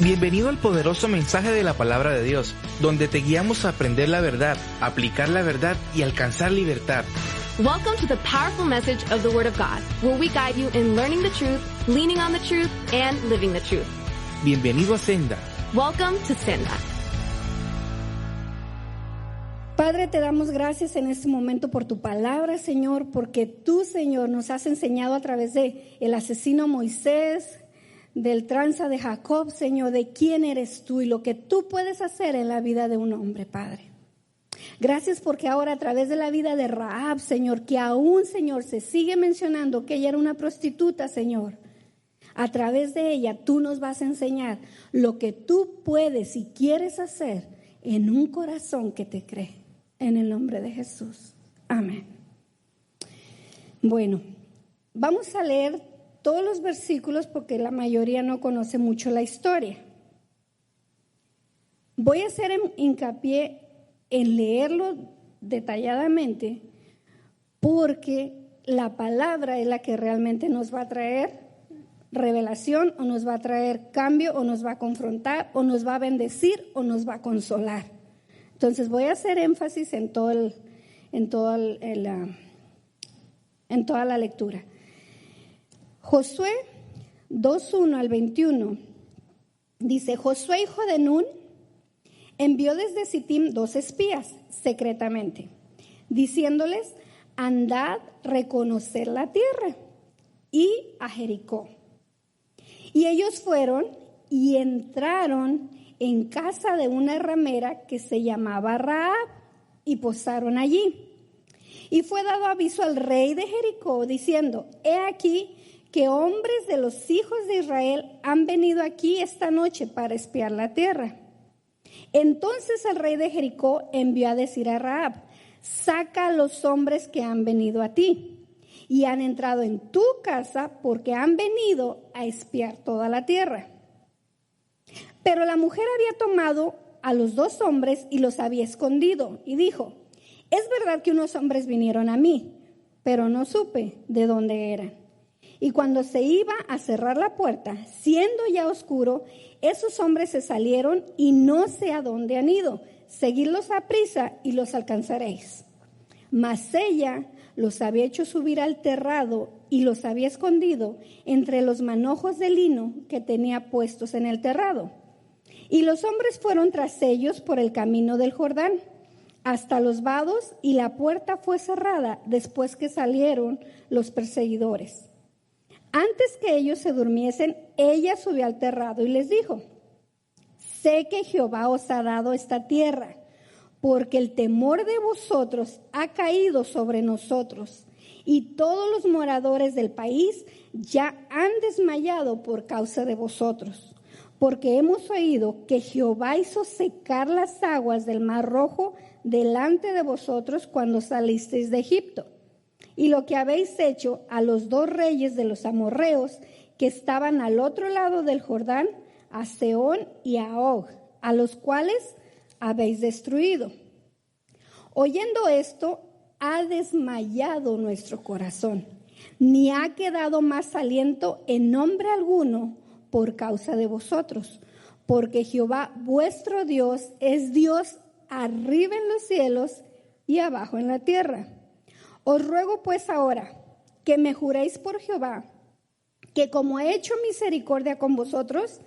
Bienvenido al poderoso mensaje de la palabra de Dios, donde te guiamos a aprender la verdad, aplicar la verdad y alcanzar libertad. Welcome to the powerful message of the Word of God, where we guide you in learning the truth, leaning on the truth, and living the truth. Bienvenido a Senda. Welcome to Senda. Padre, te damos gracias en este momento por tu palabra, Señor, porque tú, Señor, nos has enseñado a través de el asesino Moisés, del tranza de Jacob, Señor, de quién eres tú y lo que tú puedes hacer en la vida de un hombre, Padre. Gracias porque ahora a través de la vida de Rahab, Señor, que aún, Señor, se sigue mencionando que ella era una prostituta, Señor. A través de ella tú nos vas a enseñar lo que tú puedes y quieres hacer en un corazón que te cree. En el nombre de Jesús. Amén. Bueno, vamos a leer todos los versículos porque la mayoría no conoce mucho la historia. Voy a hacer hincapié en leerlo detalladamente porque la palabra es la que realmente nos va a traer revelación o nos va a traer cambio o nos va a confrontar o nos va a bendecir o nos va a consolar. Entonces voy a hacer énfasis en toda la lectura. Josué 2:1 al 21 dice: Josué, hijo de Nun, envió desde Sittim 2 espías secretamente, diciéndoles: andad, reconocer la tierra y a Jericó. Y ellos fueron y entraron en casa de una ramera que se llamaba Rahab y posaron allí. Y fue dado aviso al rey de Jericó diciendo: he aquí que hombres de los hijos de Israel han venido aquí esta noche para espiar la tierra. Entonces el rey de Jericó envió a decir a Rahab: saca a los hombres que han venido a ti y han entrado en tu casa porque han venido a espiar toda la tierra. Pero la mujer había tomado a los 2 hombres y los había escondido y dijo: es verdad que unos hombres vinieron a mí, pero no supe de dónde eran. Y cuando se iba a cerrar la puerta, siendo ya oscuro, esos hombres se salieron y no sé a dónde han ido. Seguidlos a prisa y los alcanzaréis. Mas ella los había hecho subir al terrado y los había escondido entre los manojos de lino que tenía puestos en el terrado. Y los hombres fueron tras ellos por el camino del Jordán hasta los vados, y la puerta fue cerrada después que salieron los perseguidores. Antes que ellos se durmiesen, ella subió al terrado y les dijo: sé que Jehová os ha dado esta tierra, porque el temor de vosotros ha caído sobre nosotros, y todos los moradores del país ya han desmayado por causa de vosotros, porque hemos oído que Jehová hizo secar las aguas del Mar Rojo delante de vosotros cuando salisteis de Egipto, y lo que habéis hecho a los 2 reyes de los amorreos que estaban al otro lado del Jordán, a Sehón y a Og, a los cuales habéis destruido. Oyendo esto, ha desmayado nuestro corazón, ni ha quedado más aliento en hombre alguno por causa de vosotros, porque Jehová vuestro Dios es Dios arriba en los cielos y abajo en la tierra. Os ruego pues ahora que me juréis por Jehová, que como he hecho misericordia con vosotros,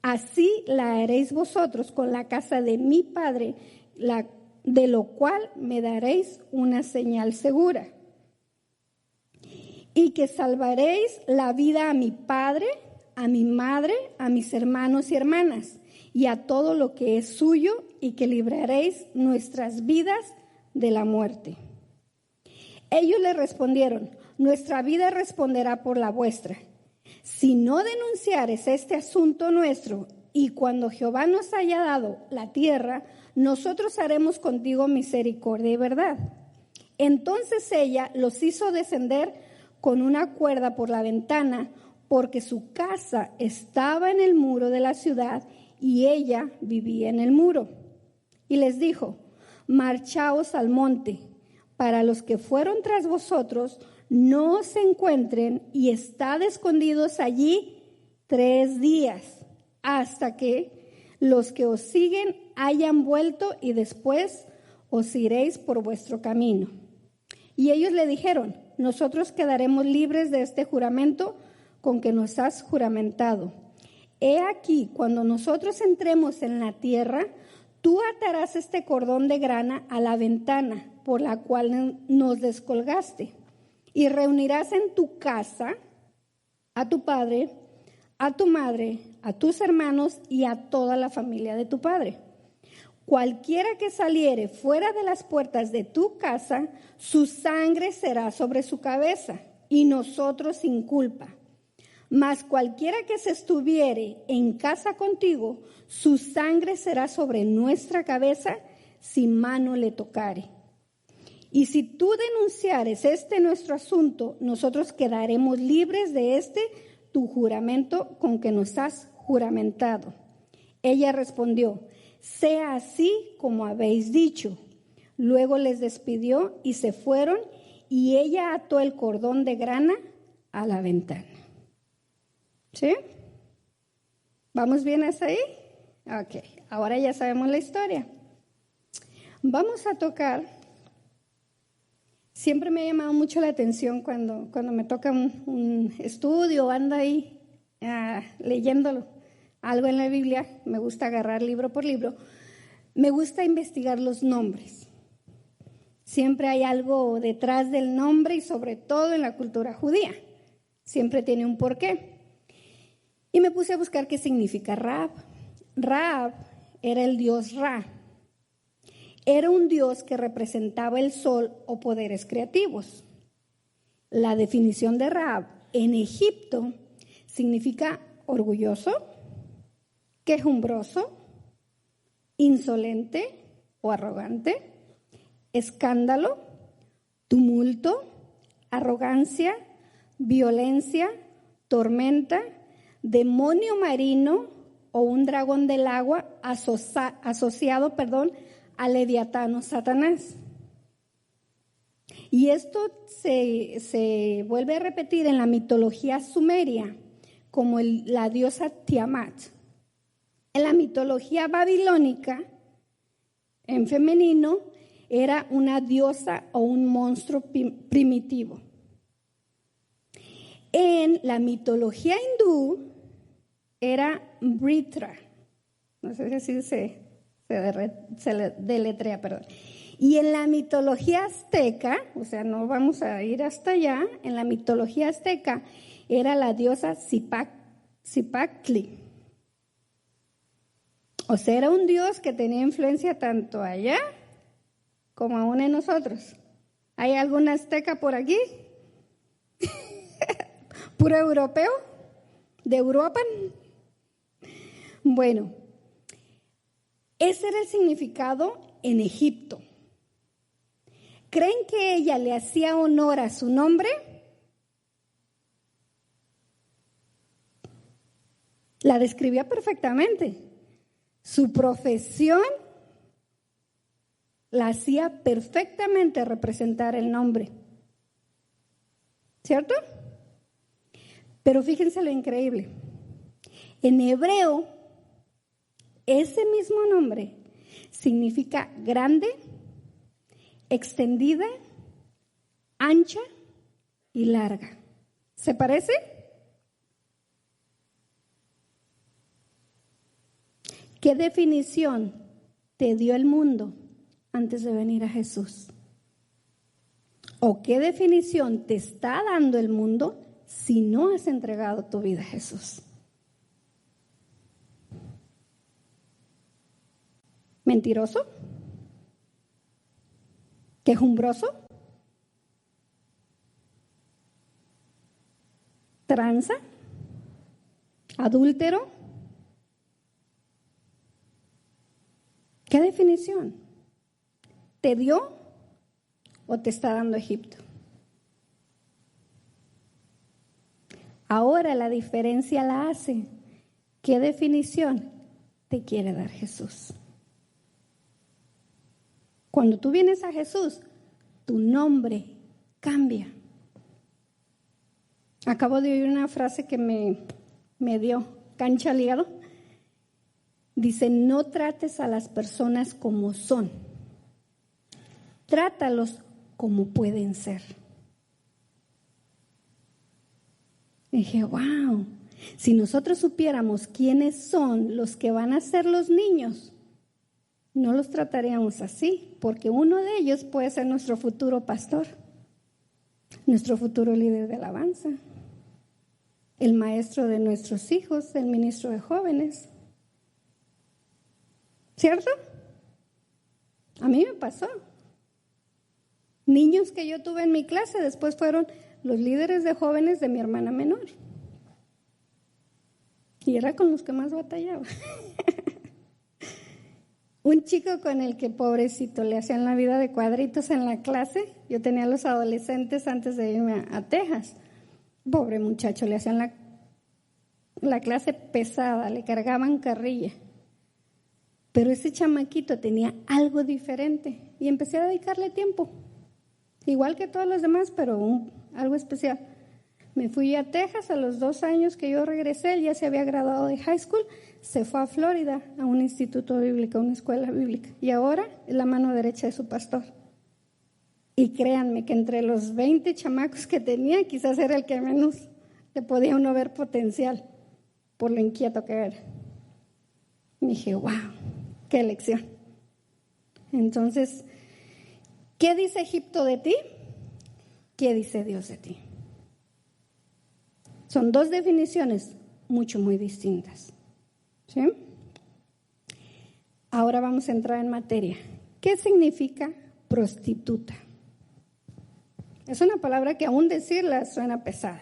así la haréis vosotros con la casa de mi padre, de lo cual me daréis una señal segura. Y que salvaréis la vida a mi padre, a mi madre, a mis hermanos y hermanas, y a todo lo que es suyo, y que libraréis nuestras vidas de la muerte. Ellos le respondieron: nuestra vida responderá por la vuestra. Si no denunciares este asunto nuestro, y cuando Jehová nos haya dado la tierra, nosotros haremos contigo misericordia y verdad. Entonces ella los hizo descender con una cuerda por la ventana, porque su casa estaba en el muro de la ciudad y ella vivía en el muro. Y les dijo: marchaos al monte. Para los que fueron tras vosotros, no se encuentren y estad escondidos allí 3 días, hasta que los que os siguen hayan vuelto y después os iréis por vuestro camino. Y ellos le dijeron: nosotros quedaremos libres de este juramento con que nos has juramentado. He aquí, cuando nosotros entremos en la tierra, tú atarás este cordón de grana a la ventana por la cual nos descolgaste, y reunirás en tu casa a tu padre, a tu madre, a tus hermanos y a toda la familia de tu padre. Cualquiera que saliere fuera de las puertas de tu casa, su sangre será sobre su cabeza, y nosotros sin culpa. Mas cualquiera que se estuviere en casa contigo, su sangre será sobre nuestra cabeza, si mano le tocare. Y si tú denunciares nuestro asunto, nosotros quedaremos libres de tu juramento con que nos has juramentado. Ella respondió: sea así como habéis dicho. Luego les despidió y se fueron, y ella ató el cordón de grana a la ventana. ¿Sí? ¿Vamos bien hasta ahí? Ok, ahora ya sabemos la historia. Vamos a tocar. Siempre me ha llamado mucho la atención cuando me toca un estudio, ando ahí leyéndolo, algo en la Biblia, me gusta agarrar libro por libro, me gusta investigar los nombres. Siempre hay algo detrás del nombre y sobre todo en la cultura judía. Siempre tiene un porqué. Y me puse a buscar qué significa Rahab. Rahab era el dios Ra. Era un dios que representaba el sol o poderes creativos. La definición de Rahab en Egipto significa orgulloso, quejumbroso, insolente o arrogante, escándalo, tumulto, arrogancia, violencia, tormenta, demonio marino o un dragón del agua asociado a Leviatán, Satanás. Y esto se vuelve a repetir en la mitología sumeria como la diosa Tiamat. En la mitología babilónica, en femenino, era una diosa o un monstruo primitivo. En la mitología hindú era Vritra. No sé si así se deletrea, perdón. Y en la mitología azteca, o sea, no vamos a ir hasta allá, en la mitología azteca era la diosa Zipactli. O sea, era un dios que tenía influencia tanto allá como aún en nosotros. ¿Hay algún azteca por aquí? ¿Puro europeo? ¿De Europa? Bueno, ese era el significado en Egipto. ¿Creen que ella le hacía honor a su nombre? La describía perfectamente. Su profesión la hacía perfectamente representar el nombre. ¿Cierto? Pero fíjense lo increíble. En hebreo, ese mismo nombre significa grande, extendida, ancha y larga. ¿Se parece? ¿Qué definición te dio el mundo antes de venir a Jesús? ¿O qué definición te está dando el mundo si no has entregado tu vida a Jesús? ¿Mentiroso? ¿Quejumbroso? ¿Tranza? ¿Adúltero? ¿Qué definición te dio o te está dando Egipto? Ahora la diferencia la hace. ¿Qué definición te quiere dar Jesús? Cuando tú vienes a Jesús, tu nombre cambia. Acabo de oír una frase que me dio cancha al hígado. Dice, no trates a las personas como son. Trátalos como pueden ser. Y dije, wow, si nosotros supiéramos quiénes son los que van a ser los niños, no los trataríamos así, porque uno de ellos puede ser nuestro futuro pastor, nuestro futuro líder de alabanza, el maestro de nuestros hijos, el ministro de jóvenes. ¿Cierto? A mí me pasó. Niños que yo tuve en mi clase después fueron los líderes de jóvenes de mi hermana menor. Y era con los que más batallaba. Un chico con el que, pobrecito, le hacían la vida de cuadritos en la clase. Yo tenía a los adolescentes antes de irme a Texas. Pobre muchacho, le hacían la clase pesada, le cargaban carrilla. Pero ese chamaquito tenía algo diferente y empecé a dedicarle tiempo. Igual que todos los demás, pero algo especial. Me fui a Texas a los 2 años que yo regresé, él ya se había graduado de high school, se fue a Florida a un instituto bíblico, a una escuela bíblica, y ahora es la mano derecha de su pastor. Y créanme que entre los 20 chamacos que tenía, quizás era el que menos le podía uno ver potencial por lo inquieto que era. Y dije, wow, qué lección. Entonces, ¿qué dice Egipto de ti? ¿Qué dice Dios de ti? Son 2 definiciones muy distintas. ¿Sí? Ahora vamos a entrar en materia. ¿Qué significa prostituta? Es una palabra que aún decirla suena pesada.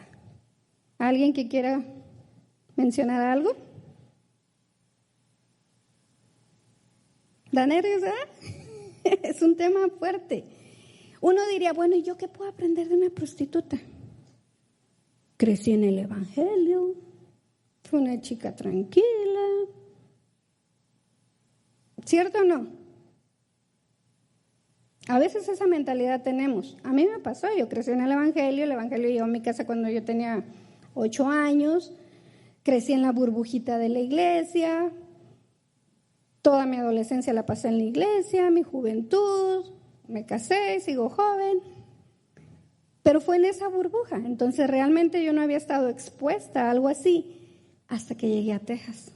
¿Alguien que quiera mencionar algo? ¿Da nervios, verdad? Es un tema fuerte. Uno diría, bueno, ¿y yo qué puedo aprender de una prostituta? Crecí en el Evangelio, fue una chica tranquila. ¿Cierto o no? A veces esa mentalidad tenemos. A mí me pasó, yo crecí en el Evangelio llegó a mi casa cuando yo tenía 8 años, crecí en la burbujita de la iglesia, toda mi adolescencia la pasé en la iglesia, mi juventud, me casé, sigo joven. Pero fue en esa burbuja, entonces realmente yo no había estado expuesta a algo así hasta que llegué a Texas.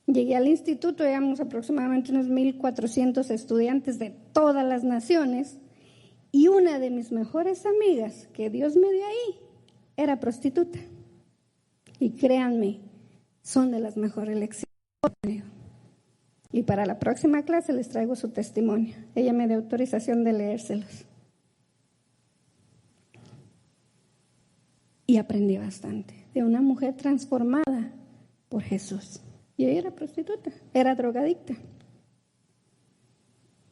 Llegué al instituto, éramos aproximadamente unos 1,400 estudiantes de todas las naciones y una de mis mejores amigas, que Dios me dio ahí, era prostituta. Y créanme, son de las mejores lecciones. Y para la próxima clase les traigo su testimonio. Ella me dio autorización de leérselos. Y aprendí bastante de una mujer transformada por Jesús. Y ella era prostituta, era drogadicta.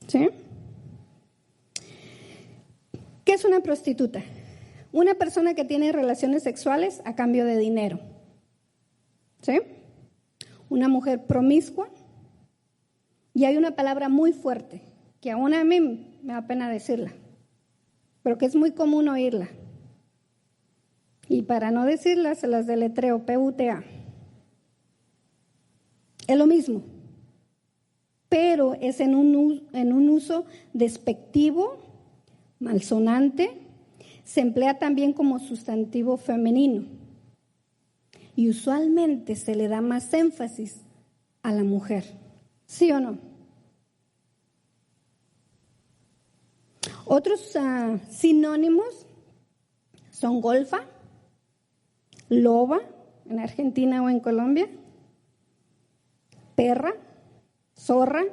¿Sí? ¿Qué es una prostituta? Una persona que tiene relaciones sexuales a cambio de dinero. ¿Sí? Una mujer promiscua. Y hay una palabra muy fuerte, que aún a mí me da pena decirla, pero que es muy común oírla. Y para no decirlas, se las deletreo, PUTA. Es lo mismo, pero es en un uso despectivo, malsonante. Se emplea también como sustantivo femenino. Y usualmente se le da más énfasis a la mujer. ¿Sí o no? Otros sinónimos son golfa, loba, en Argentina o en Colombia, perra, zorra,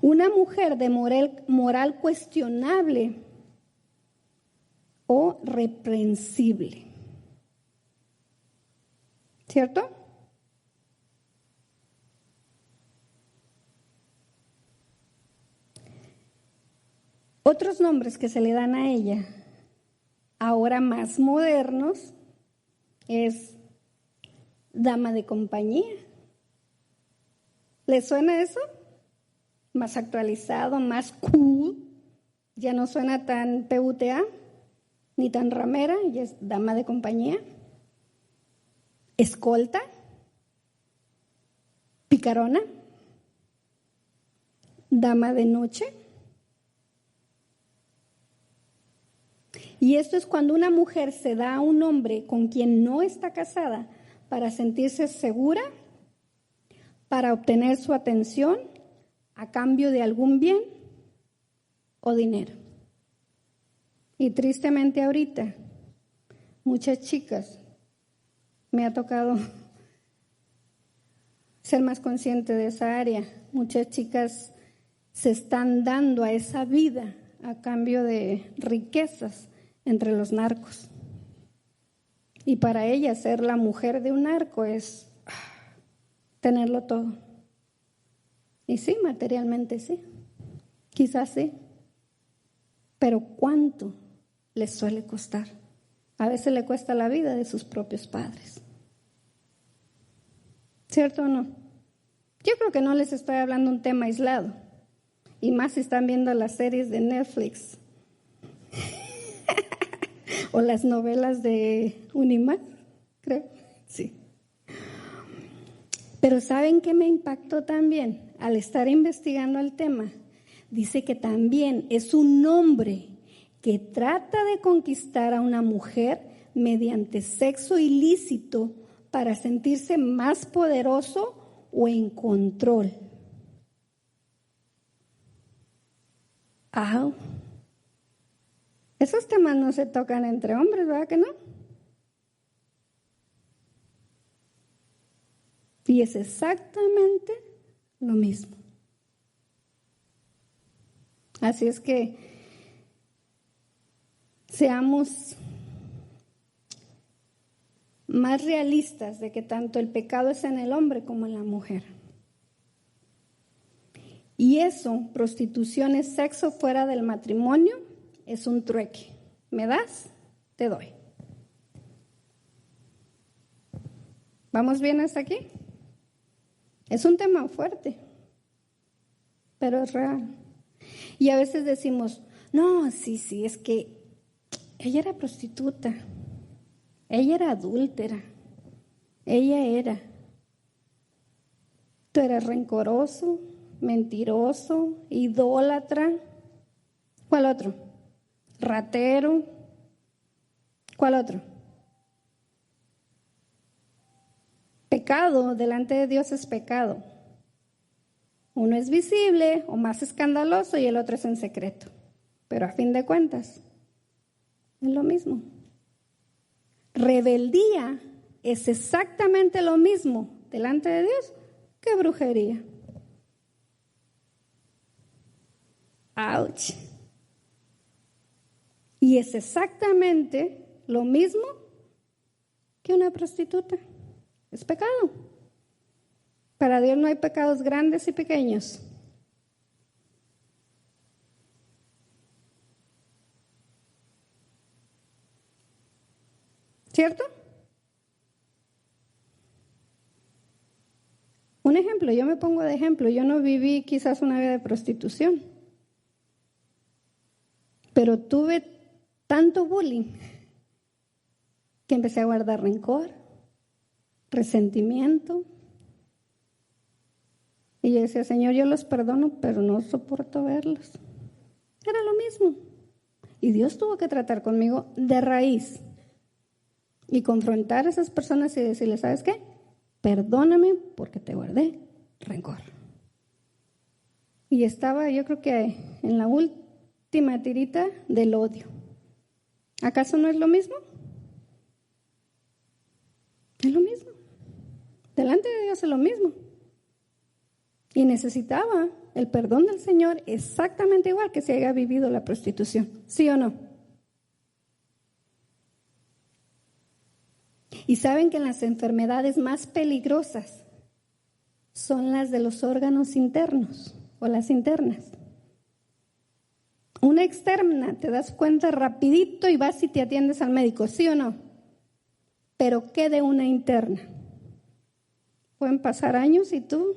una mujer de moral cuestionable o reprensible. ¿Cierto? Otros nombres que se le dan a ella, ahora más modernos, es dama de compañía. ¿Les suena eso? Más actualizado, más cool. Ya no suena tan PUTA, ni tan ramera, ya es dama de compañía. Escolta, picarona, dama de noche. Y esto es cuando una mujer se da a un hombre con quien no está casada para sentirse segura, para obtener su atención a cambio de algún bien o dinero. Y tristemente ahorita, muchas chicas, me ha tocado ser más consciente de esa área, muchas chicas se están dando a esa vida a cambio de riquezas entre los narcos. Y para ellas ser la mujer de un narco es tenerlo todo. Y sí, materialmente sí, quizás sí, pero ¿cuánto les suele costar? A veces le cuesta la vida de sus propios padres. ¿Cierto o no? Yo creo que no les estoy hablando un tema aislado, y más si están viendo las series de Netflix o las novelas de Unimar, creo, sí. Pero ¿saben qué me impactó también al estar investigando el tema? Dice que también es un hombre que trata de conquistar a una mujer mediante sexo ilícito para sentirse más poderoso o en control. Esos temas no se tocan entre hombres, ¿verdad que no? Y es exactamente lo mismo. Así es que seamos más realistas de que tanto el pecado es en el hombre como en la mujer. Y eso, prostitución es sexo fuera del matrimonio, es un trueque. ¿Me das? Te doy. ¿Vamos bien hasta aquí? Es un tema fuerte, pero es real. Y a veces decimos, no, sí, es que ella era prostituta, ella era adúltera, ella era. Tú eres rencoroso, mentiroso, idólatra. ¿Cuál otro? Ratero. ¿Cuál otro? Pecado delante de Dios es pecado. Uno es visible o más escandaloso y el otro es en secreto. Pero a fin de cuentas, es lo mismo. Rebeldía es exactamente lo mismo delante de Dios que brujería. ¡Auch! Y es exactamente lo mismo que una prostituta. Es pecado. Para Dios no hay pecados grandes y pequeños. ¿Cierto? Un ejemplo, yo me pongo de ejemplo. Yo no viví quizás una vida de prostitución, pero tuve tanto bullying que empecé a guardar rencor, resentimiento. Y yo decía, Señor, yo los perdono, pero no soporto verlos. Era lo mismo. Y Dios tuvo que tratar conmigo de raíz y confrontar a esas personas y decirles, ¿sabes qué? Perdóname porque te guardé rencor. Y estaba, yo creo que en la última tirita del odio. ¿Acaso no es lo mismo? Es lo mismo. Delante de Dios es lo mismo. Y necesitaba el perdón del Señor exactamente igual que si haya vivido la prostitución. ¿Sí o no? Y saben que las enfermedades más peligrosas son las de los órganos internos o las internas. Una externa te das cuenta rapidito y vas y te atiendes al médico, ¿sí o no? Pero ¿qué de una interna? Pueden pasar años y tú,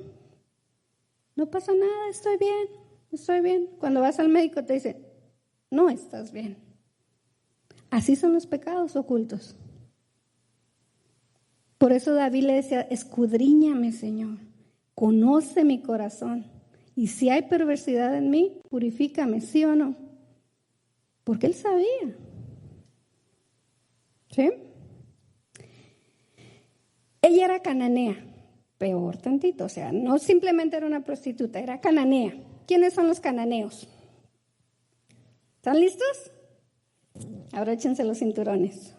no pasa nada, estoy bien. Cuando vas al médico te dice, no estás bien. Así son los pecados ocultos. Por eso David le decía, escudriñame, Señor. conoce mi corazón. Y si hay perversidad en mí, purifícame, ¿sí o no? Porque él sabía. ¿Sí? Ella era cananea, peor tantito, o sea, no simplemente era una prostituta, era cananea. ¿Quiénes son los cananeos? ¿Están listos? Abróchense los cinturones.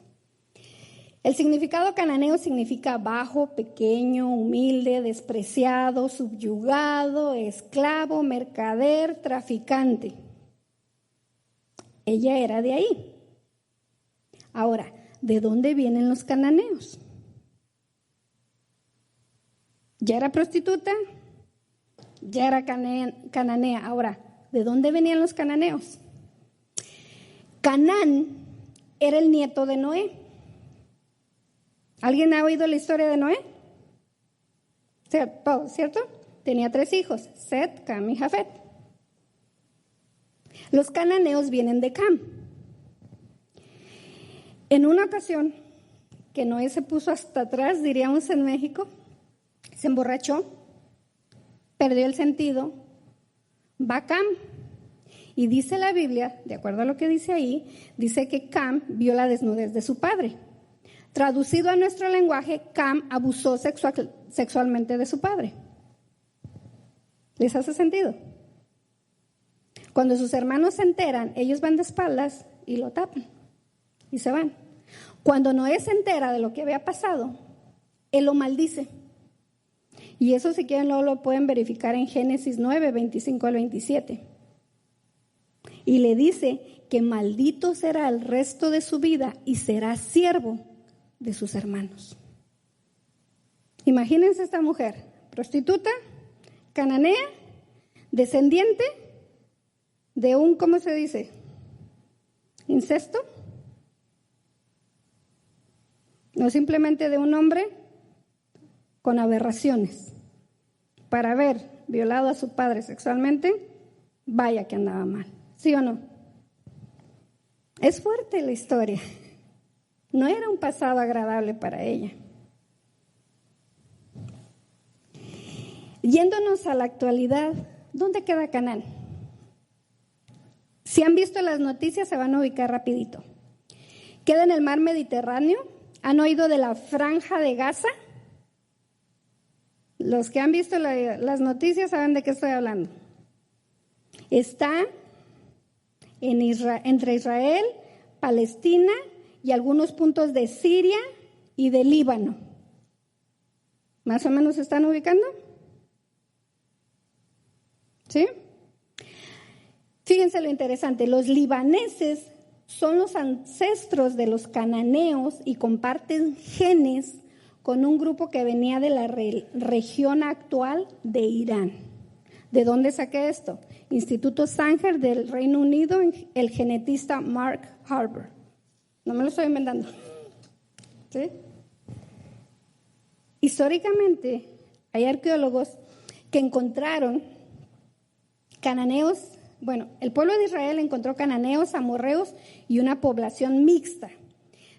El significado cananeo significa bajo, pequeño, humilde, despreciado, subyugado, esclavo, mercader, traficante. Ella era de ahí. Ahora, ¿de dónde vienen los cananeos? Ya era prostituta, ya era cananea. Ahora, ¿de dónde venían los cananeos? Canaán era el nieto de Noé. ¿Alguien ha oído la historia de Noé? ¿Cierto? Tenía 3 hijos, Set, Cam y Jafet. Los cananeos vienen de Cam. En una ocasión, que Noé se puso hasta atrás, diríamos en México, se emborrachó, perdió el sentido, va a Cam. Y dice la Biblia, de acuerdo a lo que dice ahí, dice que Cam vio la desnudez de su padre. Traducido a nuestro lenguaje, Cam abusó sexualmente de su padre. ¿Les hace sentido? Cuando sus hermanos se enteran, ellos van de espaldas y lo tapan y se van. Cuando Noé se entera de lo que había pasado, él lo maldice. Y eso, si quieren, luego lo pueden verificar en Génesis 9, 25 al 27. Y le dice que maldito será el resto de su vida y será siervo de sus hermanos. Imagínense esta mujer, prostituta, cananea, descendiente de un, ¿cómo se dice? ¿Incesto? No simplemente de un hombre con aberraciones. Para haber violado a su padre sexualmente, vaya que andaba mal. ¿Sí o no? Es fuerte la historia. No era un pasado agradable para ella. Yéndonos a la actualidad, ¿dónde queda Canaán? Si han visto las noticias, se van a ubicar rapidito. Queda en el mar Mediterráneo. ¿Han oído de la Franja de Gaza? Los que han visto las noticias saben de qué estoy hablando. Está entre Israel, Palestina y algunos puntos de Siria y de Líbano. ¿Más o menos se están ubicando? ¿Sí? Fíjense lo interesante, los libaneses son los ancestros de los cananeos y comparten genes con un grupo que venía de la región actual de Irán. ¿De dónde saqué esto? Instituto Sanger del Reino Unido, el genetista Mark Harbour. No me lo estoy inventando. ¿Sí? Históricamente, hay arqueólogos que encontraron cananeos. Bueno, el pueblo de Israel encontró cananeos, amorreos y una población mixta,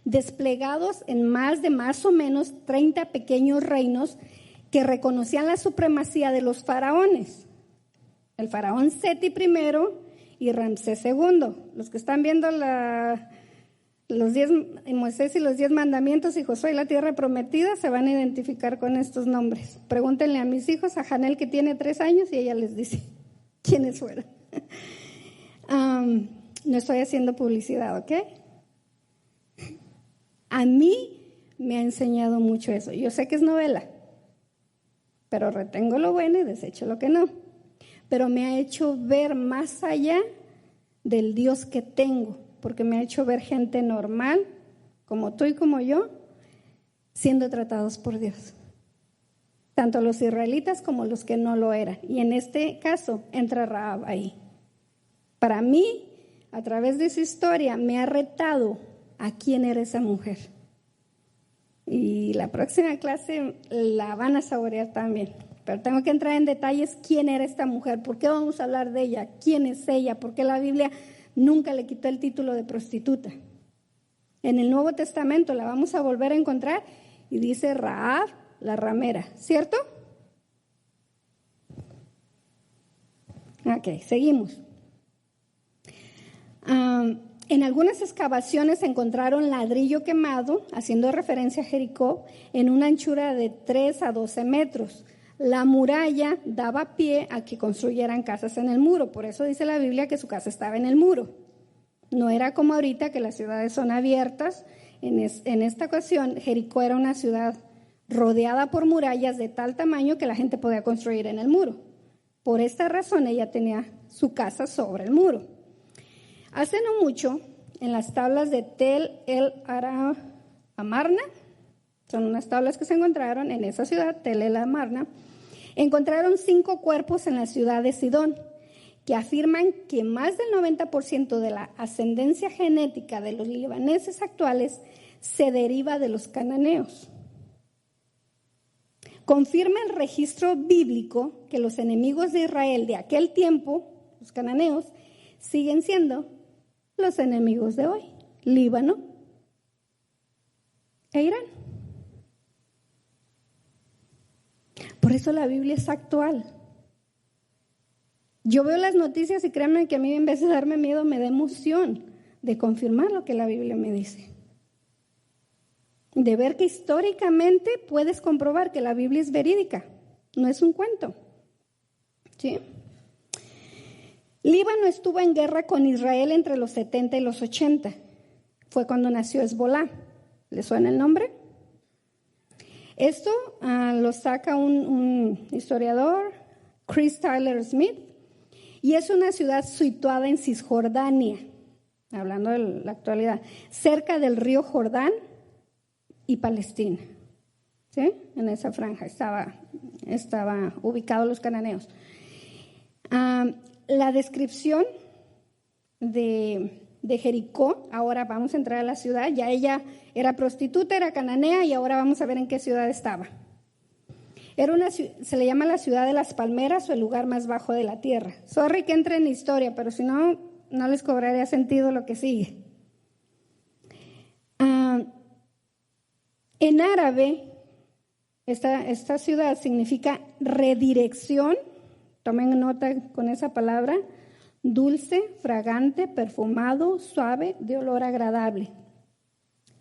desplegados en más o menos 30 pequeños reinos que reconocían la supremacía de los faraones. El faraón Seti I y Ramsés II. Los que están viendo Moisés y los 10 mandamientos y Josué y la tierra prometida se van a identificar con estos nombres. Pregúntenle a mis hijos, a Janel que tiene 3 años y ella les dice quiénes fueron. No estoy haciendo publicidad, ¿ok? A mí me ha enseñado mucho eso. Yo sé que es novela, pero retengo lo bueno y desecho lo que no. Pero me ha hecho ver más allá del Dios que tengo, porque me ha hecho ver gente normal, como tú y como yo, siendo tratados por Dios. Tanto los israelitas como los que no lo eran. Y en este caso entra Rahab ahí. Para mí, a través de esa historia, me ha retado a quién era esa mujer. Y la próxima clase la van a saborear también. Pero tengo que entrar en detalles quién era esta mujer, por qué vamos a hablar de ella, quién es ella, por qué la Biblia nunca le quitó el título de prostituta. En el Nuevo Testamento la vamos a volver a encontrar y dice Rahab, la ramera, ¿cierto? Ok, seguimos. En algunas excavaciones encontraron ladrillo quemado, haciendo referencia a Jericó, en una anchura de 3 a 12 metros. La muralla daba pie a que construyeran casas en el muro. Por eso dice la Biblia que su casa estaba en el muro. No era como ahorita que las ciudades son abiertas. En esta ocasión, Jericó era una ciudad rodeada por murallas de tal tamaño que la gente podía construir en el muro. Por esta razón, ella tenía su casa sobre el muro. Hace no mucho, en las tablas de Tel El Amarna, son unas tablas que se encontraron en esa ciudad, Tel El Amarna, encontraron 5 cuerpos en la ciudad de Sidón, que afirman que más del 90% de la ascendencia genética de los libaneses actuales se deriva de los cananeos. Confirma el registro bíblico que los enemigos de Israel de aquel tiempo, los cananeos, siguen siendo los enemigos de hoy, Líbano e Irán. Por eso la Biblia es actual. Yo veo las noticias y créanme que a mí en vez de darme miedo me da emoción de confirmar lo que la Biblia me dice. De ver que históricamente puedes comprobar que la Biblia es verídica, no es un cuento. ¿Sí? Líbano estuvo en guerra con Israel entre los 70 y los 80. Fue cuando nació Hezbolá. ¿Le suena el nombre? Esto lo saca un historiador, Chris Tyler Smith, y es una ciudad situada en Cisjordania, hablando de la actualidad, cerca del río Jordán y Palestina. ¿Sí? En esa franja estaba ubicados los cananeos. La descripción de Jericó, ahora vamos a entrar a la ciudad, ya ella era prostituta, era cananea y ahora vamos a ver en qué ciudad estaba. Se le llama la ciudad de las palmeras o el lugar más bajo de la tierra. Sorry que entre en historia, pero si no, no les cobraría sentido lo que sigue. En árabe, esta ciudad significa redirección. Tomen nota con esa palabra, dulce, fragante, perfumado, suave, de olor agradable.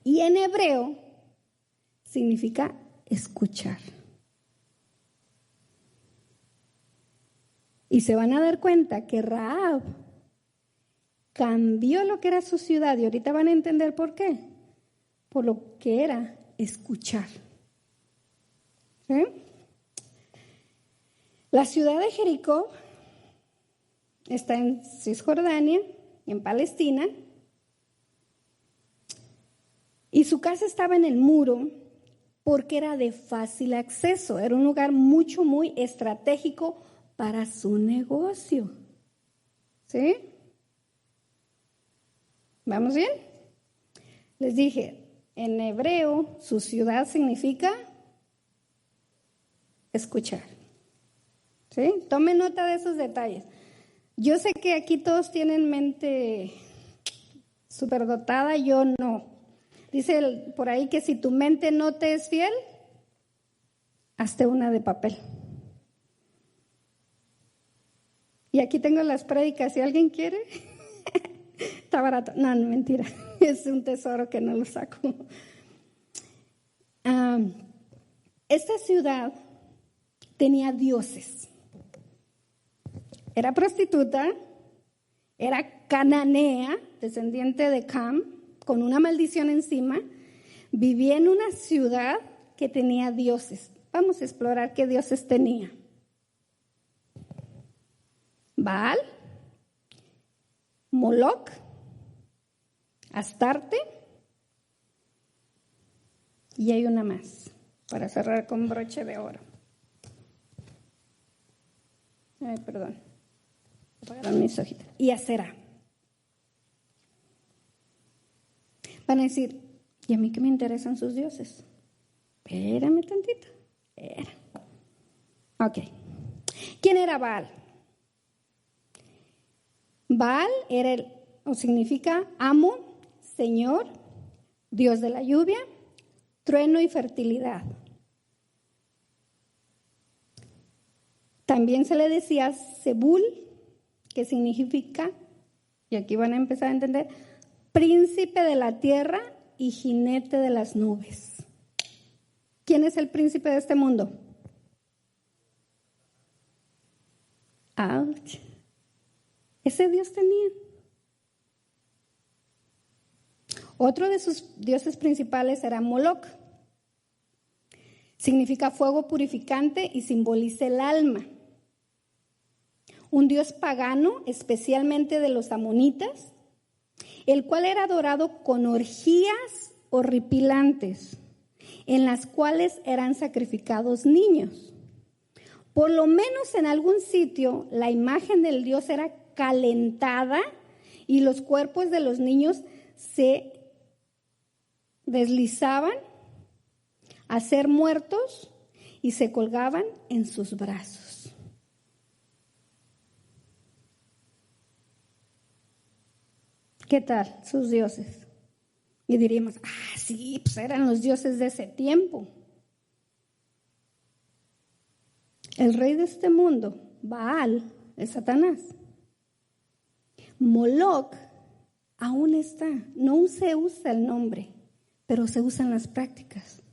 Y en hebreo significa escuchar. Y se van a dar cuenta que Rahab cambió lo que era su ciudad y ahorita van a entender por qué. Por lo que era escuchar. ¿Sí? La ciudad de Jericó está en Cisjordania, en Palestina, y su casa estaba en el muro porque era de fácil acceso, era un lugar muy estratégico para su negocio. ¿Sí? ¿Vamos bien? Les dije, en hebreo su ciudad significa escuchar. ¿Sí? Tomen nota de esos detalles. Yo sé que aquí todos tienen mente superdotada, yo no. Dice por ahí que si tu mente no te es fiel, hazte una de papel. Y aquí tengo las prédicas, si alguien quiere, está barato. No, mentira, es un tesoro que no lo saco. Esta ciudad tenía dioses. Era prostituta, era cananea, descendiente de Cam, con una maldición encima. Vivía en una ciudad que tenía dioses. Vamos a explorar qué dioses tenía. Baal, Moloch, Astarte, y hay una más, para cerrar con broche de oro. Ay, perdón. Apagaron mis ojitos. Y Asera. Van a decir, ¿y a mí qué me interesan sus dioses? Espérame tantito. Ok. ¿Quién era Baal? Baal significa amo, señor, dios de la lluvia, trueno y fertilidad. También se le decía Zebul, que significa, y aquí van a empezar a entender, príncipe de la tierra y jinete de las nubes. ¿Quién es el príncipe de este mundo? ¡Auch! Ese Dios tenía. Otro de sus dioses principales era Moloc. Significa fuego purificante y simboliza el alma. Un dios pagano, especialmente de los amonitas, el cual era adorado con orgías horripilantes, en las cuales eran sacrificados niños. Por lo menos en algún sitio, la imagen del dios era calentada y los cuerpos de los niños se deslizaban a ser muertos y se colgaban en sus brazos. ¿Qué tal sus dioses? Y diríamos, sí, pues eran los dioses de ese tiempo. El rey de este mundo, Baal, es Satanás. Moloc aún está, no se usa el nombre, pero se usan las prácticas.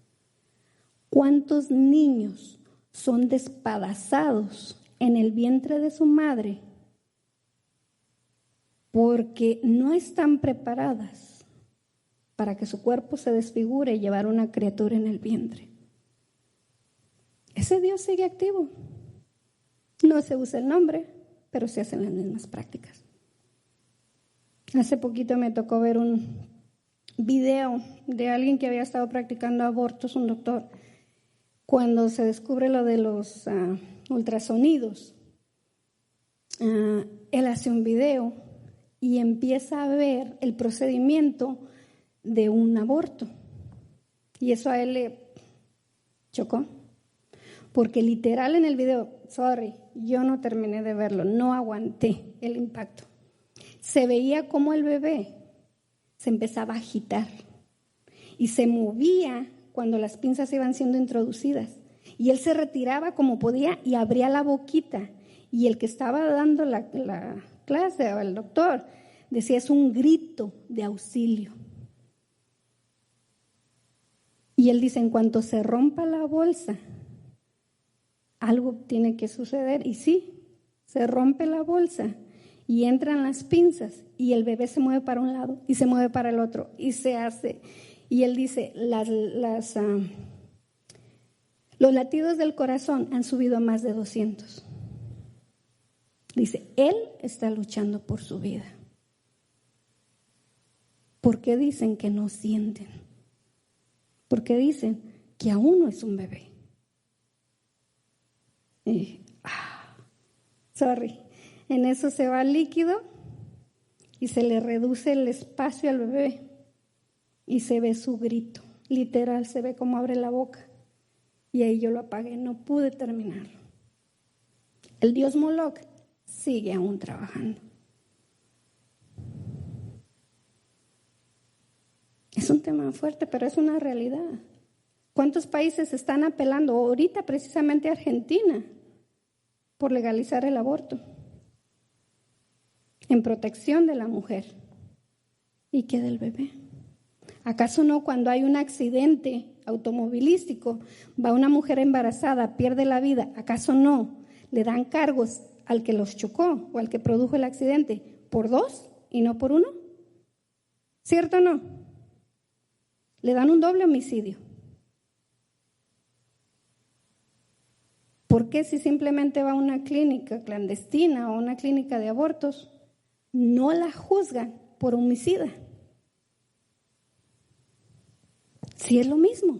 ¿Cuántos niños son despedazados en el vientre de su madre porque no están preparadas para que su cuerpo se desfigure y llevar una criatura en el vientre? Ese Dios sigue activo. No se usa el nombre, pero se hacen las mismas prácticas. Hace poquito me tocó ver un video de alguien que había estado practicando abortos, un doctor, cuando se descubre lo de los ultrasonidos. Él hace un video y empieza a ver el procedimiento de un aborto. Y eso a él le chocó. Porque literal en el video, yo no terminé de verlo, no aguanté el impacto. Se veía como el bebé se empezaba a agitar y se movía cuando las pinzas iban siendo introducidas. Y él se retiraba como podía y abría la boquita. Y el que estaba dando la clase, o el doctor, decía, es un grito de auxilio. Y él dice, en cuanto se rompa la bolsa, algo tiene que suceder. Y sí, se rompe la bolsa y entran las pinzas y el bebé se mueve para un lado y se mueve para el otro y se hace. Y él dice, los latidos del corazón han subido a más de 200. Dice, él está luchando por su vida. ¿Por qué dicen que no sienten? Porque dicen que aún no es un bebé. En eso se va el líquido y se le reduce el espacio al bebé y se ve su grito. Literal, se ve cómo abre la boca. Y ahí yo lo apagué, no pude terminarlo. El dios Moloc sigue aún trabajando. Es un tema fuerte, pero es una realidad. ¿Cuántos países están apelando? Ahorita precisamente Argentina, por legalizar el aborto, en protección de la mujer. ¿Y qué del bebé? ¿Acaso no cuando hay un accidente automovilístico, va una mujer embarazada, pierde la vida, acaso no le dan cargos al que los chocó o al que produjo el accidente por 2 y no por 1? ¿Cierto o no? Le dan un doble homicidio. ¿Por qué si simplemente va a una clínica clandestina o una clínica de abortos, no la juzgan por homicida? Sí, es lo mismo.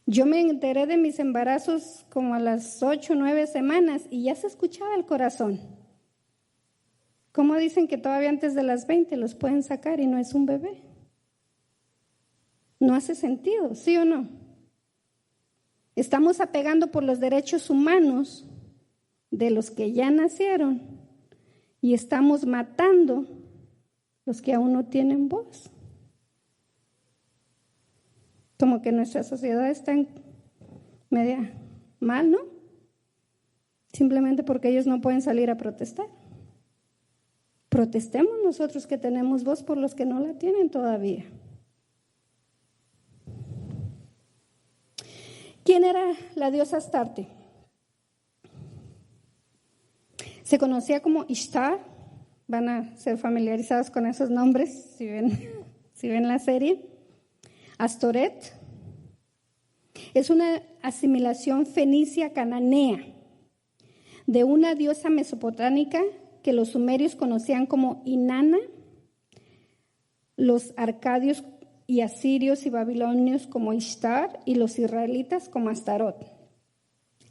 Yo me enteré de mis embarazos como a las 8 o 9 semanas y ya se escuchaba el corazón. ¿Cómo dicen que todavía antes de las 20 los pueden sacar y no es un bebé? No hace sentido, ¿sí o no? Estamos apegando por los derechos humanos de los que ya nacieron y estamos matando los que aún no tienen voz. Como que nuestra sociedad está media mal, ¿no? simplemente porque ellos no pueden salir a protestar. Protestemos nosotros que tenemos voz por los que no la tienen todavía. ¿Quién era la diosa Astarte? Se conocía como Ishtar. Van a ser familiarizados con esos nombres si ven la serie. Astoret. Es una asimilación fenicia cananea de una diosa mesopotámica que los sumerios conocían como Inanna, los arcadios y asirios y babilonios como Ishtar y los israelitas como Astarot.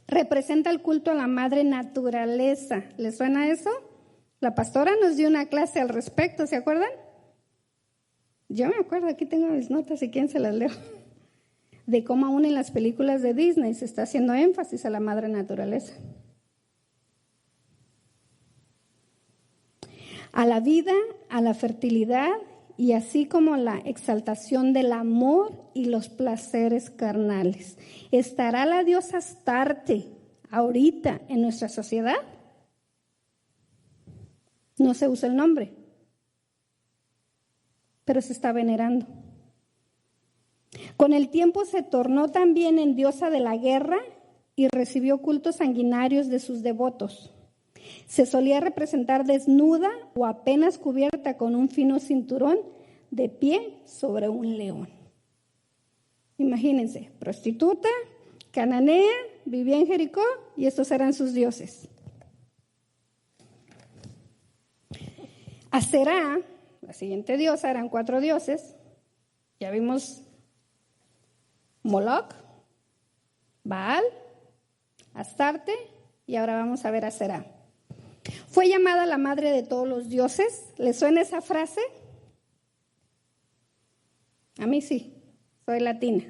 Representa el culto a la madre naturaleza. ¿Les suena eso? La pastora nos dio una clase al respecto, ¿se acuerdan? Yo me acuerdo, aquí tengo mis notas, si quieren se las leo, de cómo aún en las películas de Disney se está haciendo énfasis a la madre naturaleza. A la vida, a la fertilidad y así como la exaltación del amor y los placeres carnales. ¿Estará la diosa Astarte ahorita en nuestra sociedad? No se usa el nombre, pero se está venerando. Con el tiempo se tornó también en diosa de la guerra y recibió cultos sanguinarios de sus devotos. Se solía representar desnuda o apenas cubierta con un fino cinturón de pie sobre un león. Imagínense, prostituta, cananea, vivía en Jericó y estos eran sus dioses. Aserá, la siguiente diosa, eran 4 dioses. Ya vimos Moloch, Baal, Astarte y ahora vamos a ver Aserá. Fue llamada la madre de todos los dioses. ¿Les suena esa frase? A mí sí, soy latina.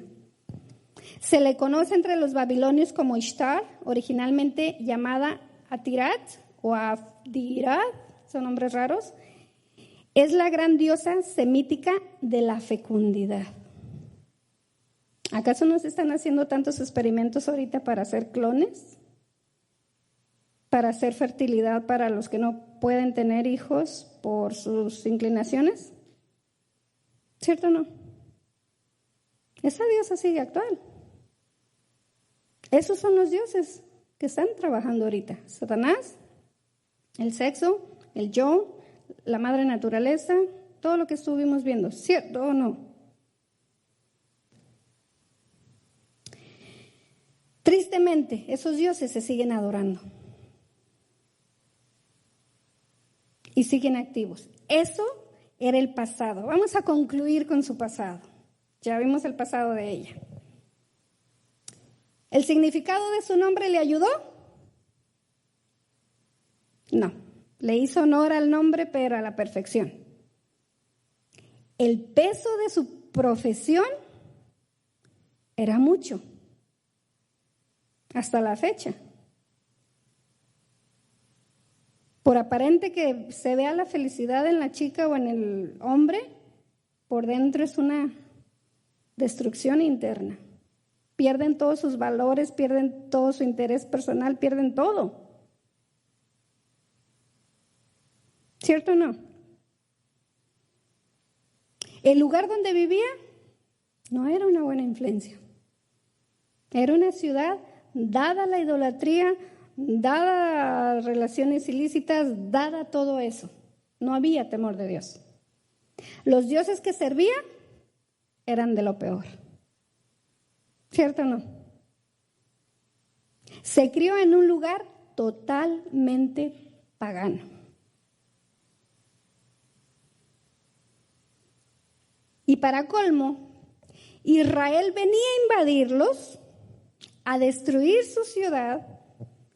Se le conoce entre los babilonios como Ishtar, originalmente llamada Atirat o Afdirat, son nombres raros. Es la gran diosa semítica de la fecundidad. ¿Acaso no se están haciendo tantos experimentos ahorita para hacer clones? Para hacer fertilidad para los que no pueden tener hijos por sus inclinaciones. ¿Cierto o no? Esa diosa sigue actual. Esos son los dioses que están trabajando ahorita. Satanás, el sexo, el yo, la madre naturaleza, todo lo que estuvimos viendo. ¿Cierto o no? Tristemente, esos dioses se siguen adorando. Y siguen activos. Eso era el pasado. Vamos a concluir con su pasado. Ya vimos el pasado de ella. ¿El significado de su nombre le ayudó? No. Le hizo honor al nombre, pero a la perfección. El peso de su profesión era mucho. Hasta la fecha. Por aparente que se vea la felicidad en la chica o en el hombre, por dentro es una destrucción interna. Pierden todos sus valores, pierden todo su interés personal, pierden todo. ¿Cierto o no? El lugar donde vivía no era una buena influencia. Era una ciudad dada la idolatría, dada relaciones ilícitas, dada todo eso. No había temor de Dios. Los dioses que servía eran de lo peor. ¿Cierto o no? Se crió en un lugar totalmente pagano. Y para colmo, Israel venía a invadirlos, a destruir su ciudad,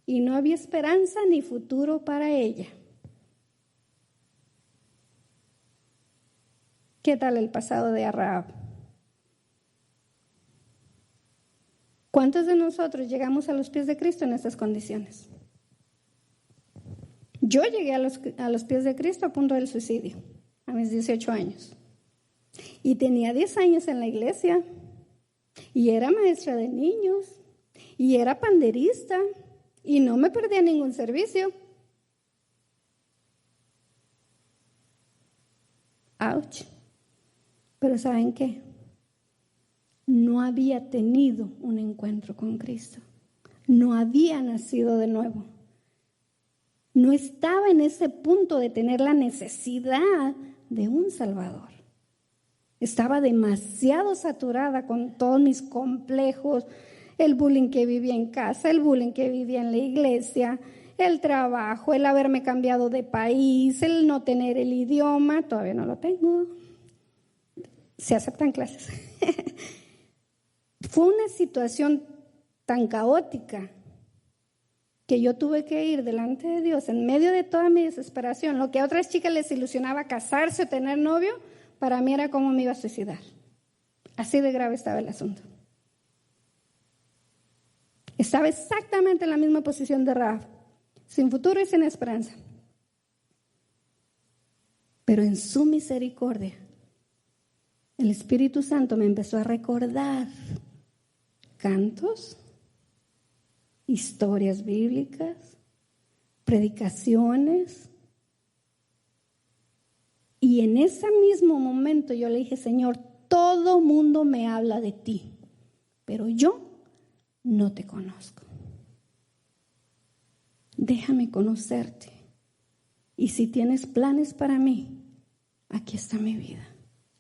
y no había esperanza ni futuro para ella. ¿Qué tal el pasado de Rahab? ¿Cuántos de nosotros llegamos a los pies de Cristo en estas condiciones? Yo llegué a los pies de Cristo a punto del suicidio, a mis 18 años. Y tenía 10 años en la iglesia, y era maestra de niños, y era panderista, y no me perdía ningún servicio. Ouch. Pero ¿saben qué? No había tenido un encuentro con Cristo. No había nacido de nuevo. No estaba en ese punto de tener la necesidad de un Salvador. Estaba demasiado saturada con todos mis complejos, el bullying que vivía en casa, el bullying que vivía en la iglesia, el trabajo, el haberme cambiado de país, el no tener el idioma, todavía no lo tengo. Se aceptan clases. Fue una situación tan caótica que yo tuve que ir delante de Dios en medio de toda mi desesperación. Lo que a otras chicas les ilusionaba casarse o tener novio, para mí era como me iba a suicidar. Así de grave estaba el asunto. Estaba exactamente en la misma posición de Rahab, sin futuro y sin esperanza. Pero en su misericordia, el Espíritu Santo me empezó a recordar cantos, historias bíblicas, predicaciones. Y en ese mismo momento yo le dije, Señor, todo mundo me habla de ti, pero yo no te conozco. Déjame conocerte. Y si tienes planes para mí, aquí está mi vida.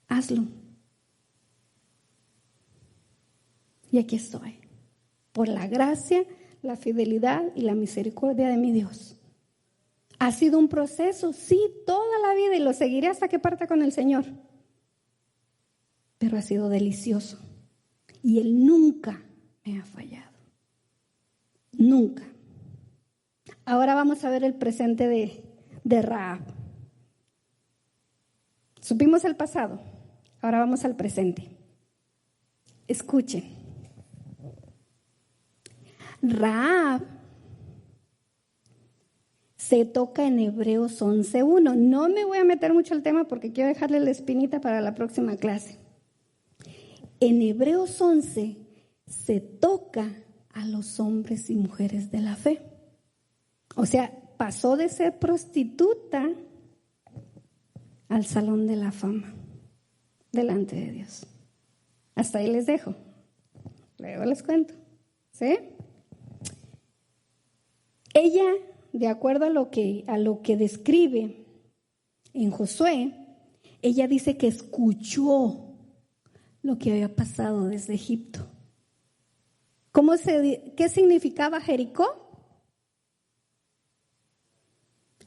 Hazlo. Y aquí estoy. Por la gracia, la fidelidad y la misericordia de mi Dios. Ha sido un proceso, sí, toda la vida, y lo seguiré hasta que parta con el Señor. Pero ha sido delicioso. Y Él nunca me ha fallado. Nunca. Ahora vamos a ver el presente de Rahab. Supimos el pasado, ahora vamos al presente. Escuchen. Rahab se toca en Hebreos 11:1. No me voy a meter mucho al tema porque quiero dejarle la espinita para la próxima clase. En Hebreos 11 se toca a los hombres y mujeres de la fe. O sea, pasó de ser prostituta al salón de la fama delante de Dios. Hasta ahí les dejo. Luego les cuento. ¿Sí? Ella, de acuerdo a lo que describe en Josué, ella dice que escuchó lo que había pasado desde Egipto. ¿Qué significaba Jericó?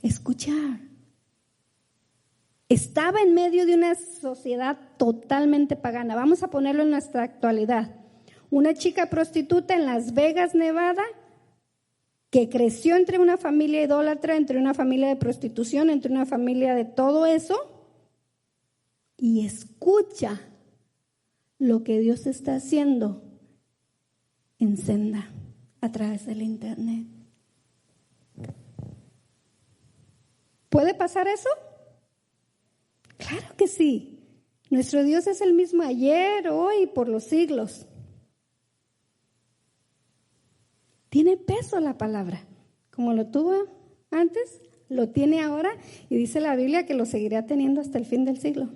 Escuchar. Estaba en medio de una sociedad totalmente pagana. Vamos a ponerlo en nuestra actualidad. Una chica prostituta en Las Vegas, Nevada, que creció entre una familia idólatra, entre una familia de prostitución, entre una familia de todo eso, y escucha lo que Dios está haciendo en Senda a través del internet. ¿Puede pasar eso? Claro que sí. Nuestro Dios es el mismo ayer, hoy y por los siglos. Tiene peso la palabra. Como lo tuvo antes, lo tiene ahora, y dice la Biblia que lo seguirá teniendo hasta el fin del siglo.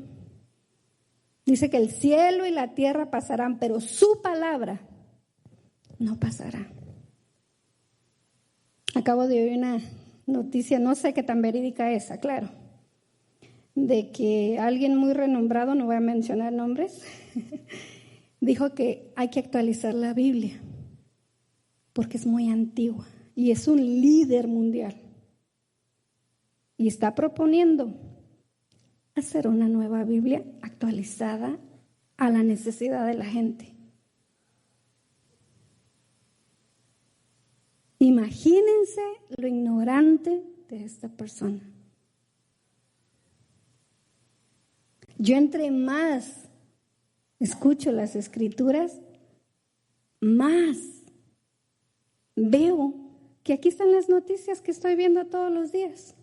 Dice que el cielo y la tierra pasarán, pero su palabra no pasará. Acabo de oír una noticia, no sé qué tan verídica es, claro, de que alguien muy renombrado, no voy a mencionar nombres, dijo que hay que actualizar la Biblia porque es muy antigua y es un líder mundial. Y está proponiendo hacer una nueva Biblia actualizada a la necesidad de la gente. Imagínense lo ignorante de esta persona. Yo entre más escucho las escrituras, más veo que aquí están las noticias que estoy viendo todos los días.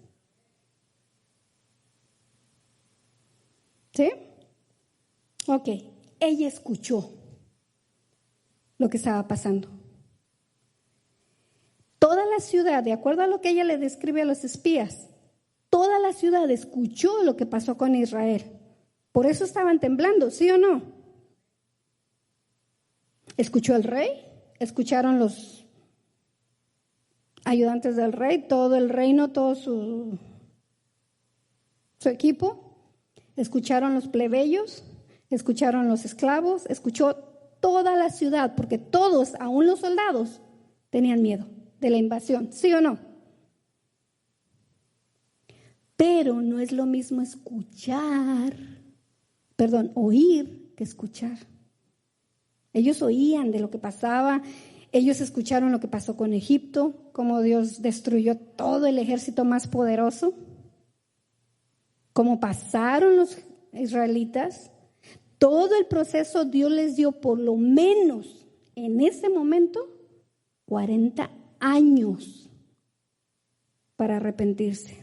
¿Sí? Ok, ella escuchó lo que estaba pasando. Toda ciudad, de acuerdo a lo que ella le describe a los espías, toda la ciudad escuchó lo que pasó con Israel. Por eso estaban temblando, ¿sí o no? Escuchó el rey, escucharon los ayudantes del rey, todo el reino, todo su equipo, escucharon los plebeyos, escucharon los esclavos, escuchó toda la ciudad, porque todos, aún los soldados, tenían miedo de la invasión, ¿sí o no? Pero no es lo mismo oír que escuchar. Ellos oían de lo que pasaba, ellos escucharon lo que pasó con Egipto, cómo Dios destruyó todo el ejército más poderoso, cómo pasaron los israelitas. Todo el proceso Dios les dio por lo menos en ese momento 40 años para arrepentirse.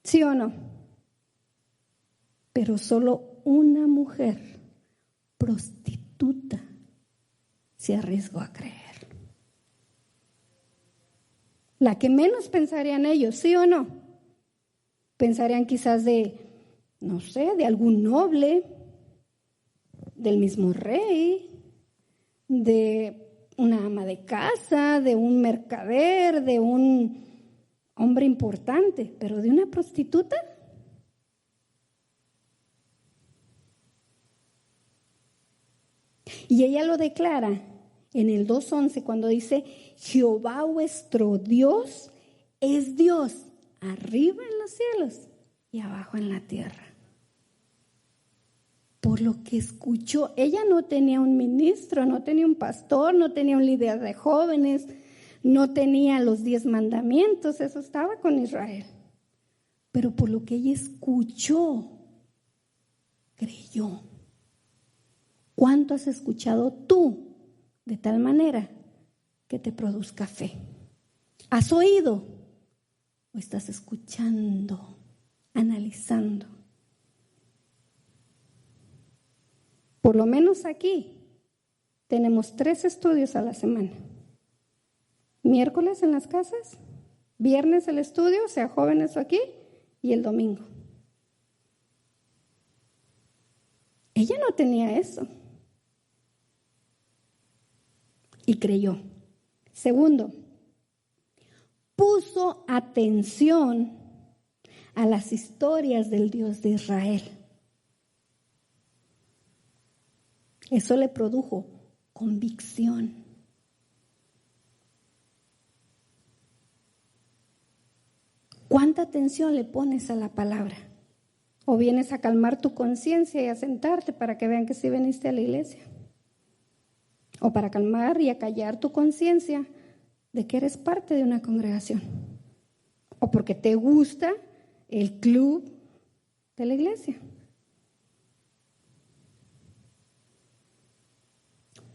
¿Sí o no? Pero solo una mujer prostituta se arriesgó a creer. La que menos pensarían ellos, ¿sí o no? Pensarían quizás de algún noble, del mismo rey, de una ama de casa, de un mercader, de un hombre importante, pero de una prostituta. Y ella lo declara en el 2:11 cuando dice: Jehová vuestro Dios es Dios arriba en los cielos y abajo en la tierra. Por lo que escuchó, ella no tenía un ministro, no tenía un pastor, no tenía un líder de jóvenes, no tenía los 10 mandamientos, eso estaba con Israel. Pero por lo que ella escuchó, creyó. ¿Cuánto has escuchado tú de tal manera que te produzca fe? ¿Has oído o estás escuchando, analizando? Por lo menos aquí tenemos 3 estudios a la semana. Miércoles en las casas, viernes el estudio, sea jóvenes o aquí, y el domingo. Ella no tenía eso. Y creyó. Segundo, puso atención a las historias del Dios de Israel. Eso le produjo convicción. ¿Cuánta atención le pones a la palabra? ¿O vienes a calmar tu conciencia y a sentarte para que vean que sí viniste a la iglesia? ¿O para calmar y acallar tu conciencia de que eres parte de una congregación? ¿O porque te gusta el club de la iglesia?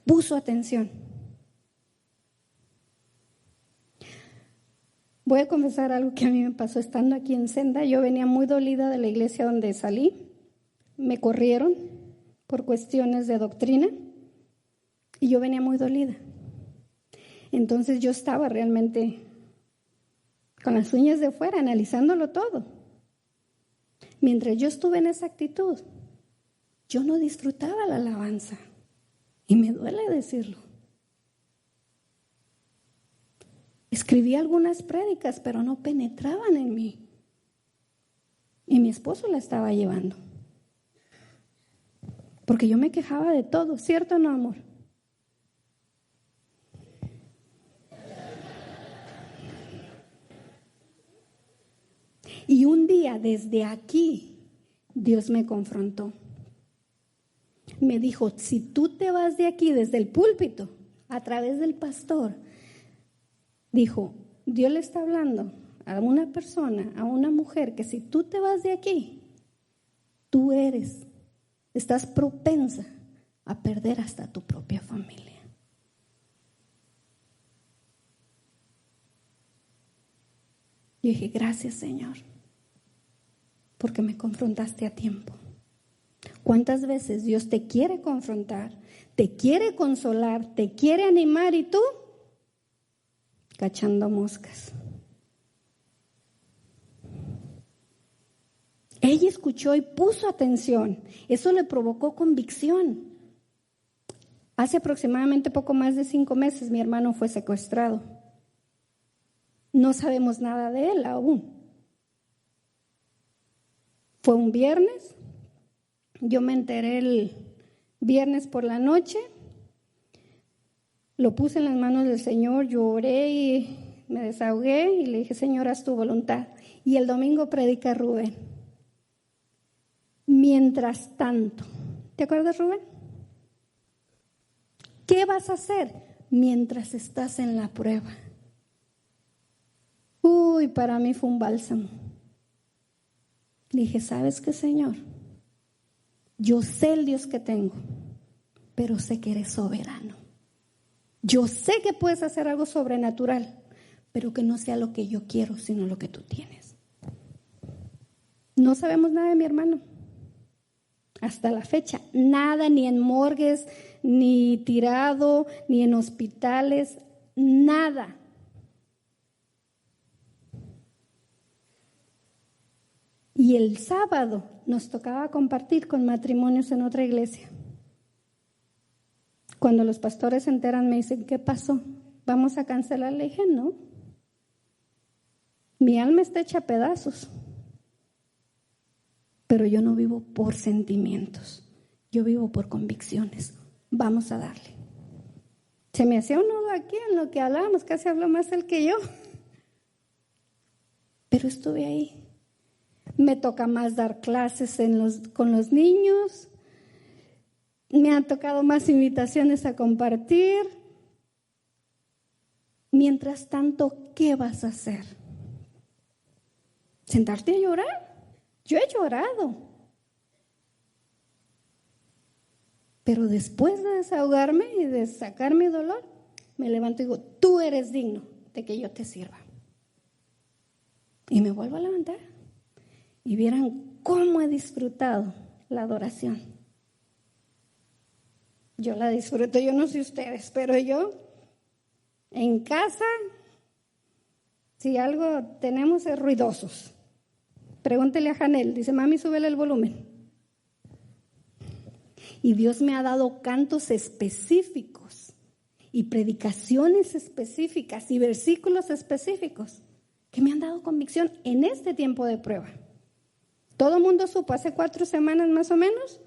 Puso atención. Voy a confesar algo que a mí me pasó estando aquí en Senda. Yo venía muy dolida de la iglesia donde salí. Me corrieron por cuestiones de doctrina y yo venía muy dolida. Entonces yo estaba realmente con las uñas de fuera, analizándolo todo. Mientras yo estuve en esa actitud, yo no disfrutaba la alabanza. Y me duele decirlo. Escribí algunas prédicas, pero no penetraban en mí. Y mi esposo la estaba llevando. Porque yo me quejaba de todo, ¿cierto o no, amor? Y un día desde aquí, Dios me confrontó. Me dijo, si tú te vas de aquí desde el púlpito, a través del pastor, dijo, Dios le está hablando a una persona, a una mujer, que si tú te vas de aquí, tú estás propensa a perder hasta tu propia familia. Y dije, gracias, Señor, porque me confrontaste a tiempo. ¿Cuántas veces Dios te quiere confrontar, te quiere consolar, te quiere animar y tú cachando moscas. Ella escuchó y puso atención. Eso le provocó convicción. Hace aproximadamente poco más de 5 meses mi hermano fue secuestrado. No sabemos nada de él aún. Fue un viernes. Yo me enteré el viernes por la noche. Lo puse en las manos del Señor, lloré y me desahogué y le dije, Señor, haz tu voluntad. Y el domingo predica Rubén. Mientras tanto, ¿te acuerdas, Rubén? ¿Qué vas a hacer mientras estás en la prueba? Uy, para mí fue un bálsamo. Dije, ¿sabes qué, Señor? Yo sé el Dios que tengo, pero sé que eres soberano. Yo sé que puedes hacer algo sobrenatural, pero que no sea lo que yo quiero, sino lo que tú tienes. No sabemos nada de mi hermano. Hasta la fecha, nada, ni en morgues, ni tirado, ni en hospitales, nada. Y el sábado nos tocaba compartir con matrimonios en otra iglesia. Cuando los pastores se enteran me dicen, ¿qué pasó? ¿Vamos a cancelar? Le dije, no. Mi alma está hecha a pedazos. Pero yo no vivo por sentimientos, yo vivo por convicciones. Vamos a darle. Se me hacía un nudo aquí en lo que hablábamos, casi habló más él que yo. Pero estuve ahí. Me toca más dar clases con los niños. Me han tocado más invitaciones a compartir. Mientras tanto, ¿qué vas a hacer? ¿Sentarte a llorar? Yo he llorado. Pero después de desahogarme y de sacar mi dolor, me levanto y digo, tú eres digno de que yo te sirva. Y me vuelvo a levantar. Y vieran cómo he disfrutado la adoración. Yo la disfruto, yo no sé ustedes, pero yo en casa, si algo tenemos es ruidosos. Pregúntele a Janel, dice, mami, súbele el volumen. Y Dios me ha dado cantos específicos y predicaciones específicas y versículos específicos que me han dado convicción en este tiempo de prueba. Todo el mundo supo, hace 4 semanas más o menos,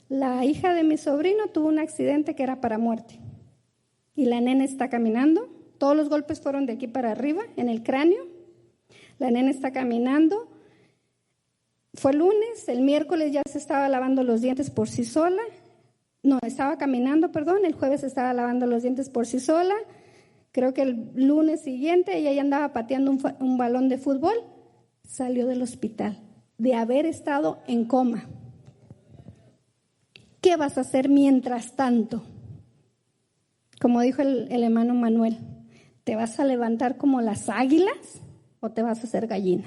la hija de mi sobrino tuvo un accidente que era para muerte. Y la nena está caminando, todos los golpes fueron de aquí para arriba, en el cráneo. La nena está caminando. Fue lunes, el miércoles ya se estaba lavando los dientes por sí sola. No, estaba caminando, perdón, el jueves estaba lavando los dientes por sí sola. Creo que el lunes siguiente ella ya andaba pateando un balón de fútbol. Salió del hospital de haber estado en coma. ¿Qué vas a hacer mientras tanto? Como dijo el hermano Manuel, ¿te vas a levantar como las águilas o te vas a hacer gallina?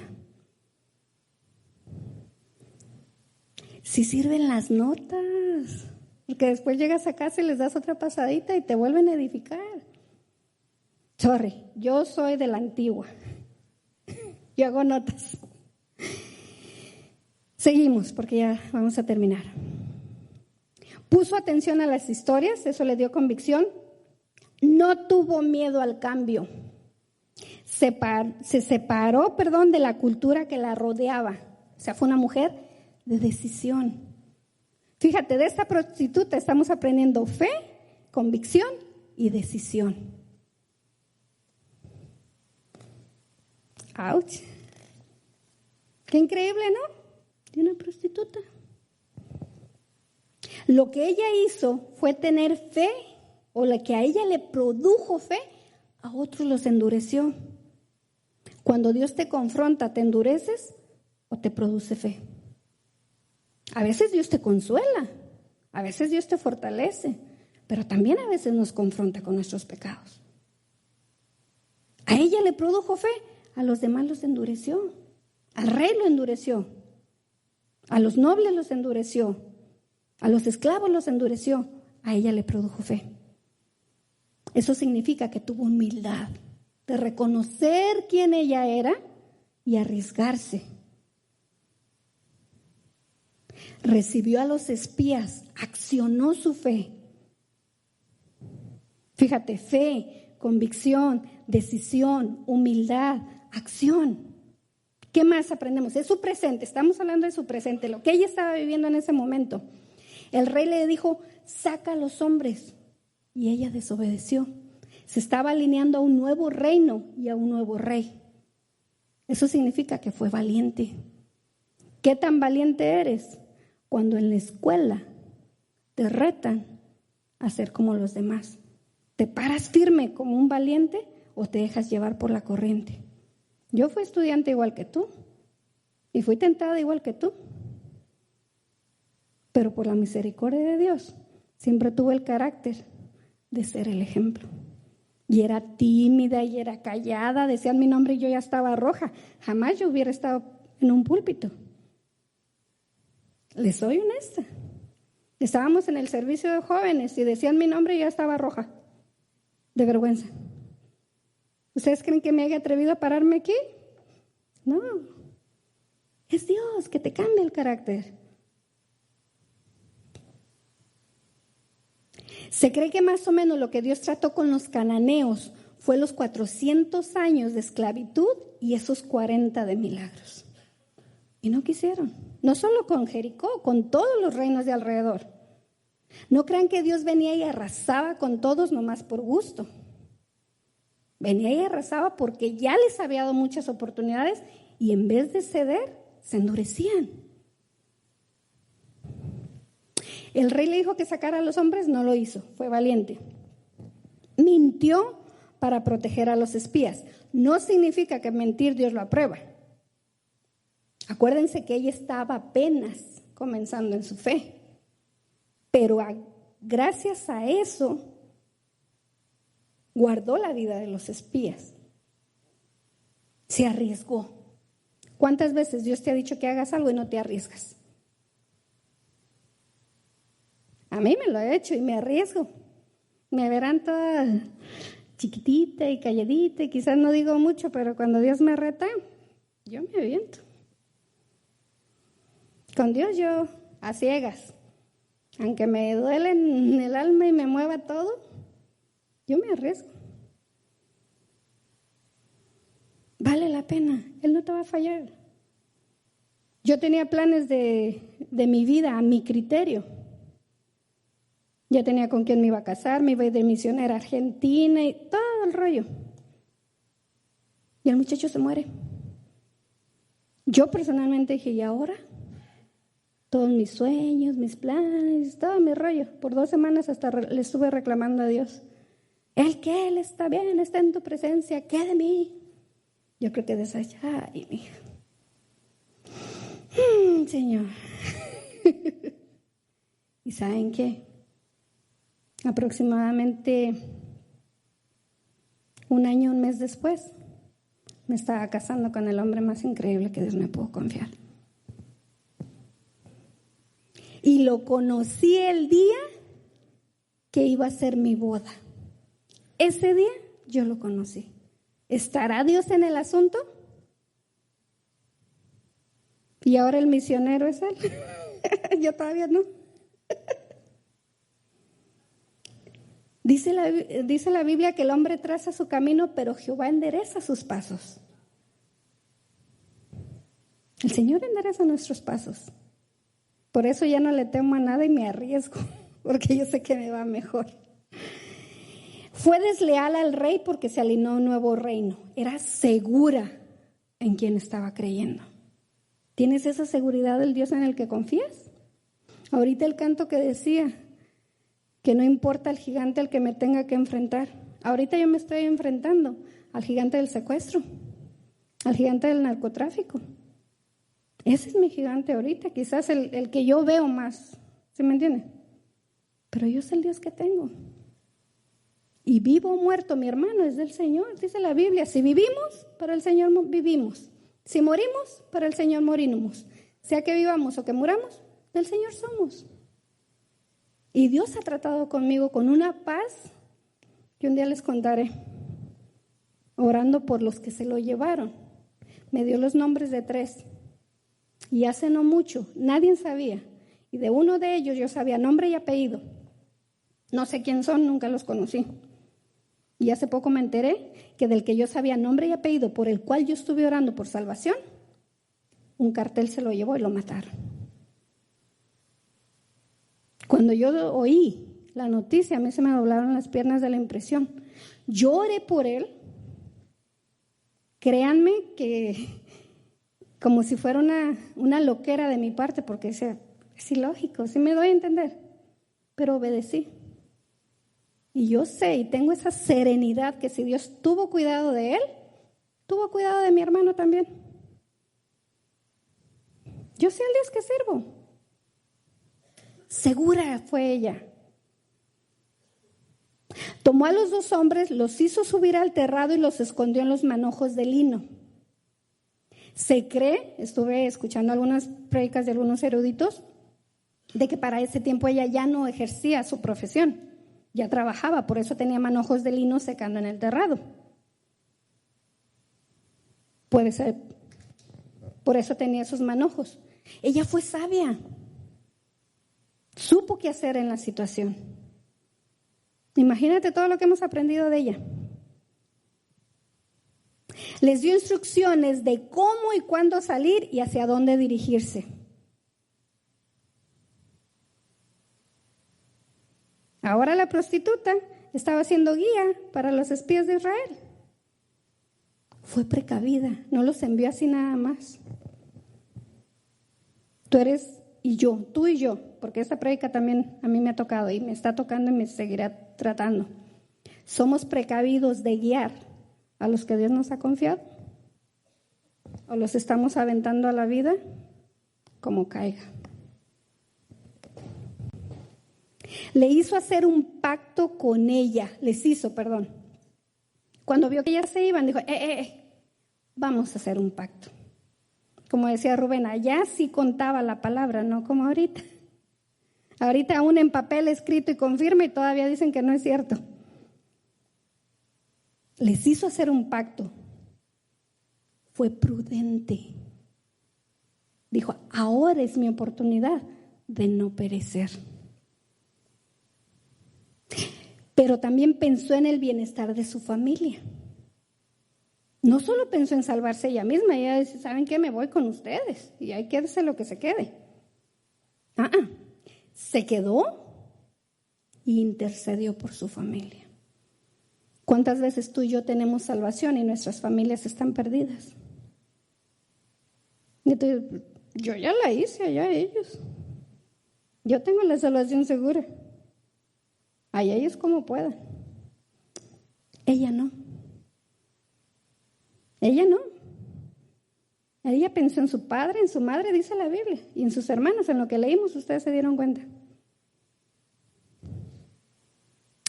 Si sirven las notas, porque después llegas a casa y les das otra pasadita y te vuelven a edificar. Sorry, yo soy de la antigua. Yo hago notas. Seguimos, porque ya vamos a terminar. Puso atención a las historias, eso le dio convicción. No tuvo miedo al cambio. Se separó, de la cultura que la rodeaba. O sea, fue una mujer de decisión. Fíjate, de esta prostituta estamos aprendiendo fe, convicción y decisión. ¡Auch! Qué increíble, ¿no? De una prostituta. Lo que ella hizo fue tener fe, o lo que a ella le produjo fe, a otros los endureció. Cuando Dios te confronta, ¿te endureces o te produce fe? A veces Dios te consuela, a veces Dios te fortalece, pero también a veces nos confronta con nuestros pecados. A ella le produjo fe, a los demás los endureció, al rey lo endureció, a los nobles los endureció, a los esclavos los endureció, a ella le produjo fe. Eso significa que tuvo humildad de reconocer quién ella era y arriesgarse. Recibió a los espías, accionó su fe. Fíjate, fe, convicción, decisión, humildad, acción. ¿Qué más aprendemos? Es su presente, estamos hablando de su presente, lo que ella estaba viviendo en ese momento. El rey le dijo, saca a los hombres, y ella desobedeció. Se estaba alineando a un nuevo reino y a un nuevo rey. Eso significa que fue valiente. ¿Qué tan valiente eres? Cuando en la escuela te retan a ser como los demás. ¿Te paras firme como un valiente o te dejas llevar por la corriente? Yo fui estudiante igual que tú y fui tentada igual que tú. Pero por la misericordia de Dios siempre tuve el carácter de ser el ejemplo. Y era tímida y era callada, decían mi nombre y yo ya estaba roja. Jamás yo hubiera estado en un púlpito. Les soy honesta. Estábamos en el servicio de jóvenes y decían mi nombre y ya estaba roja, de vergüenza. ¿Ustedes creen que me haya atrevido a pararme aquí? No. Es Dios que te cambia el carácter. Se cree que más o menos lo que Dios trató con los cananeos fue los 400 años de esclavitud y esos 40 de milagros. Y no quisieron. No solo con Jericó, con todos los reinos de alrededor. No crean que Dios venía y arrasaba con todos nomás por gusto. Venía y arrasaba porque ya les había dado muchas oportunidades y en vez de ceder, se endurecían. El rey le dijo que sacara a los hombres, no lo hizo, fue valiente. Mintió para proteger a los espías. No significa que mentir Dios lo aprueba. Acuérdense que ella estaba apenas comenzando en su fe. Pero gracias a eso, guardó la vida de los espías. Se arriesgó. ¿Cuántas veces Dios te ha dicho que hagas algo y no te arriesgas? A mí me lo ha hecho y me arriesgo. Me verán toda chiquitita y calladita y quizás no digo mucho, pero cuando Dios me reta, yo me aviento. Con Dios yo a ciegas. Aunque me duele en el alma y me mueva todo, yo me arriesgo. Vale la pena, Él no te va a fallar. Yo tenía planes de mi vida a mi criterio. Ya tenía con quién me iba a casar, me iba a ir de misionera a Argentina y todo el rollo. Y el muchacho se muere. Yo personalmente dije, ¿y ahora? Todos mis sueños, mis planes, todo mi rollo. Por 2 semanas hasta le estuve reclamando a Dios. Él está bien, está en tu presencia, ¿qué de mí? Yo creo que de esa, ay, mi hija. Señor. ¿Y saben qué? Aproximadamente 1 año, 1 mes después, me estaba casando con el hombre más increíble que Dios me pudo confiar. Y lo conocí el día que iba a ser mi boda. Ese día yo lo conocí. ¿Estará Dios en el asunto? Y ahora el misionero es él. Yo todavía no. Dice la Biblia que el hombre traza su camino, pero Jehová endereza sus pasos. El Señor endereza nuestros pasos. Por eso ya no le temo a nada y me arriesgo, porque yo sé que me va mejor. Fue desleal al rey porque se alineó a un nuevo reino. Era segura en quien estaba creyendo. ¿Tienes esa seguridad del Dios en el que confías? Ahorita el canto que decía que no importa el gigante al que me tenga que enfrentar. Ahorita yo me estoy enfrentando al gigante del secuestro, al gigante del narcotráfico. Ese es mi gigante ahorita, quizás el que yo veo más, ¿sí me entiende? Pero yo sé el Dios que tengo. Y vivo o muerto, mi hermano, es del Señor, dice la Biblia. Si vivimos, para el Señor vivimos. Si morimos, para el Señor morimos. Sea que vivamos o que muramos, del Señor somos. Y Dios ha tratado conmigo con una paz que un día les contaré. orando por los que se lo llevaron. Me dio los nombres de 3. Y hace no mucho, nadie sabía. Y de uno de ellos yo sabía nombre y apellido. No sé quién son, nunca los conocí. Y hace poco me enteré que del que yo sabía nombre y apellido, por el cual yo estuve orando por salvación, un cartel se lo llevó y lo mataron. Cuando yo oí la noticia, a mí se me doblaron las piernas de la impresión. Yo oré por él. Créanme que como si fuera una loquera de mi parte, porque es ilógico, sí me doy a entender, pero obedecí. Y yo sé y tengo esa serenidad que si Dios tuvo cuidado de él, tuvo cuidado de mi hermano también. Yo sé al Dios que sirvo. Segura fue ella. Tomó a los 2 hombres, los hizo subir al terrado y los escondió en los manojos de lino. Se cree, estuve escuchando algunas prédicas de algunos eruditos, de que para ese tiempo ella ya no ejercía su profesión, ya trabajaba, por eso tenía manojos de lino secando en el terrado. Puede ser, por eso tenía esos manojos. Ella fue sabia, supo qué hacer en la situación. Imagínate todo lo que hemos aprendido de ella. Les dio instrucciones de cómo y cuándo salir y hacia dónde dirigirse. Ahora la prostituta estaba siendo guía para los espías de Israel. Fue precavida, no los envió así nada más. Tú y yo, porque esta prédica también a mí me ha tocado y me está tocando y me seguirá tratando. Somos precavidos de guiar a los que Dios nos ha confiado, o los estamos aventando a la vida como caiga. Les hizo Cuando vio que ellas se iban, dijo, vamos a hacer un pacto. Como decía Rubén, allá sí contaba la palabra, no como ahorita. Ahorita aún en papel escrito y con firma y todavía dicen que no es cierto. Les hizo hacer un pacto. Fue prudente. Dijo, ahora es mi oportunidad de no perecer. Pero también pensó en el bienestar de su familia. No solo pensó en salvarse ella misma, ella dice, ¿saben qué? Me voy con ustedes y ahí quédese lo que se quede. Se quedó e intercedió por su familia. ¿Cuántas veces tú y yo tenemos salvación y nuestras familias están perdidas? Entonces, yo ya la hice, allá ellos. Yo tengo la salvación segura. Allá ellos como puedan. Ella no. Ella no. Ella pensó en su padre, en su madre, dice la Biblia, y en sus hermanos, en lo que leímos, ustedes se dieron cuenta.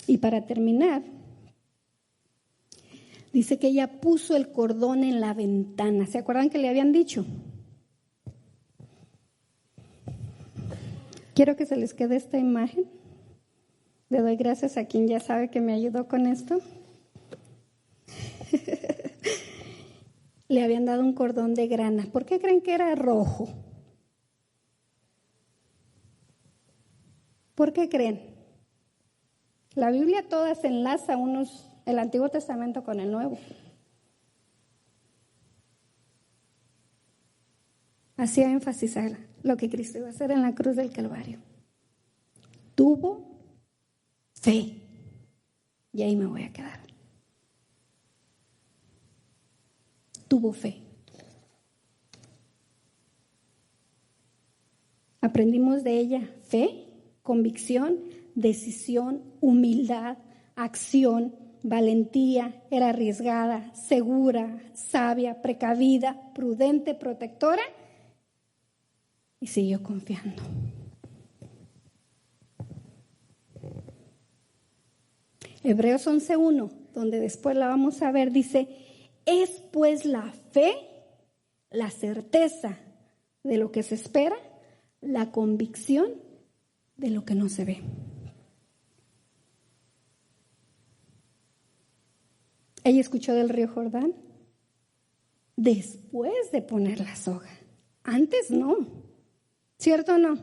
Y para terminar, dice que ella puso el cordón en la ventana. ¿Se acuerdan que le habían dicho? Quiero que se les quede esta imagen. Le doy gracias a quien ya sabe que me ayudó con esto. Le habían dado un cordón de grana. ¿Por qué creen que era rojo? ¿Por qué creen? La Biblia toda se enlaza el Antiguo Testamento con el Nuevo. Hacía énfasis a lo que Cristo iba a hacer en la cruz del Calvario. Tuvo fe. Y ahí me voy a quedar. Tuvo fe. Aprendimos de ella fe, convicción, decisión, humildad, acción, valentía, era arriesgada, segura, sabia, precavida, prudente, protectora y siguió confiando. Hebreos 11:1, donde después la vamos a ver, dice, es pues la fe, la certeza de lo que se espera, la convicción de lo que no se ve. Ella escuchó del río Jordán después de poner la soga. Antes no. ¿Cierto o no?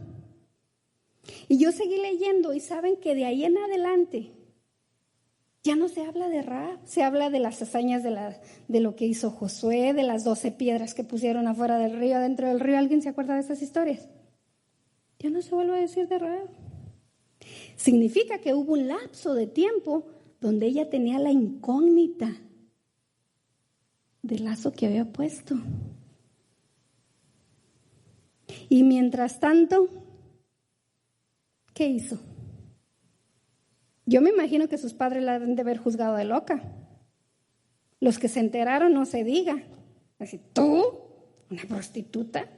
Y yo seguí leyendo y saben que de ahí en adelante ya no se habla de Rahab, se habla de las hazañas de lo que hizo Josué, de las 12 piedras que pusieron afuera del río, dentro del río. ¿Alguien se acuerda de esas historias? Ya no se vuelve a decir de Rahab. Significa que hubo un lapso de tiempo donde ella tenía la incógnita del lazo que había puesto. Y mientras tanto, ¿qué hizo? Yo me imagino que sus padres la deben de haber juzgado de loca. Los que se enteraron, no se diga. Así, ¿tú? ¿Una prostituta?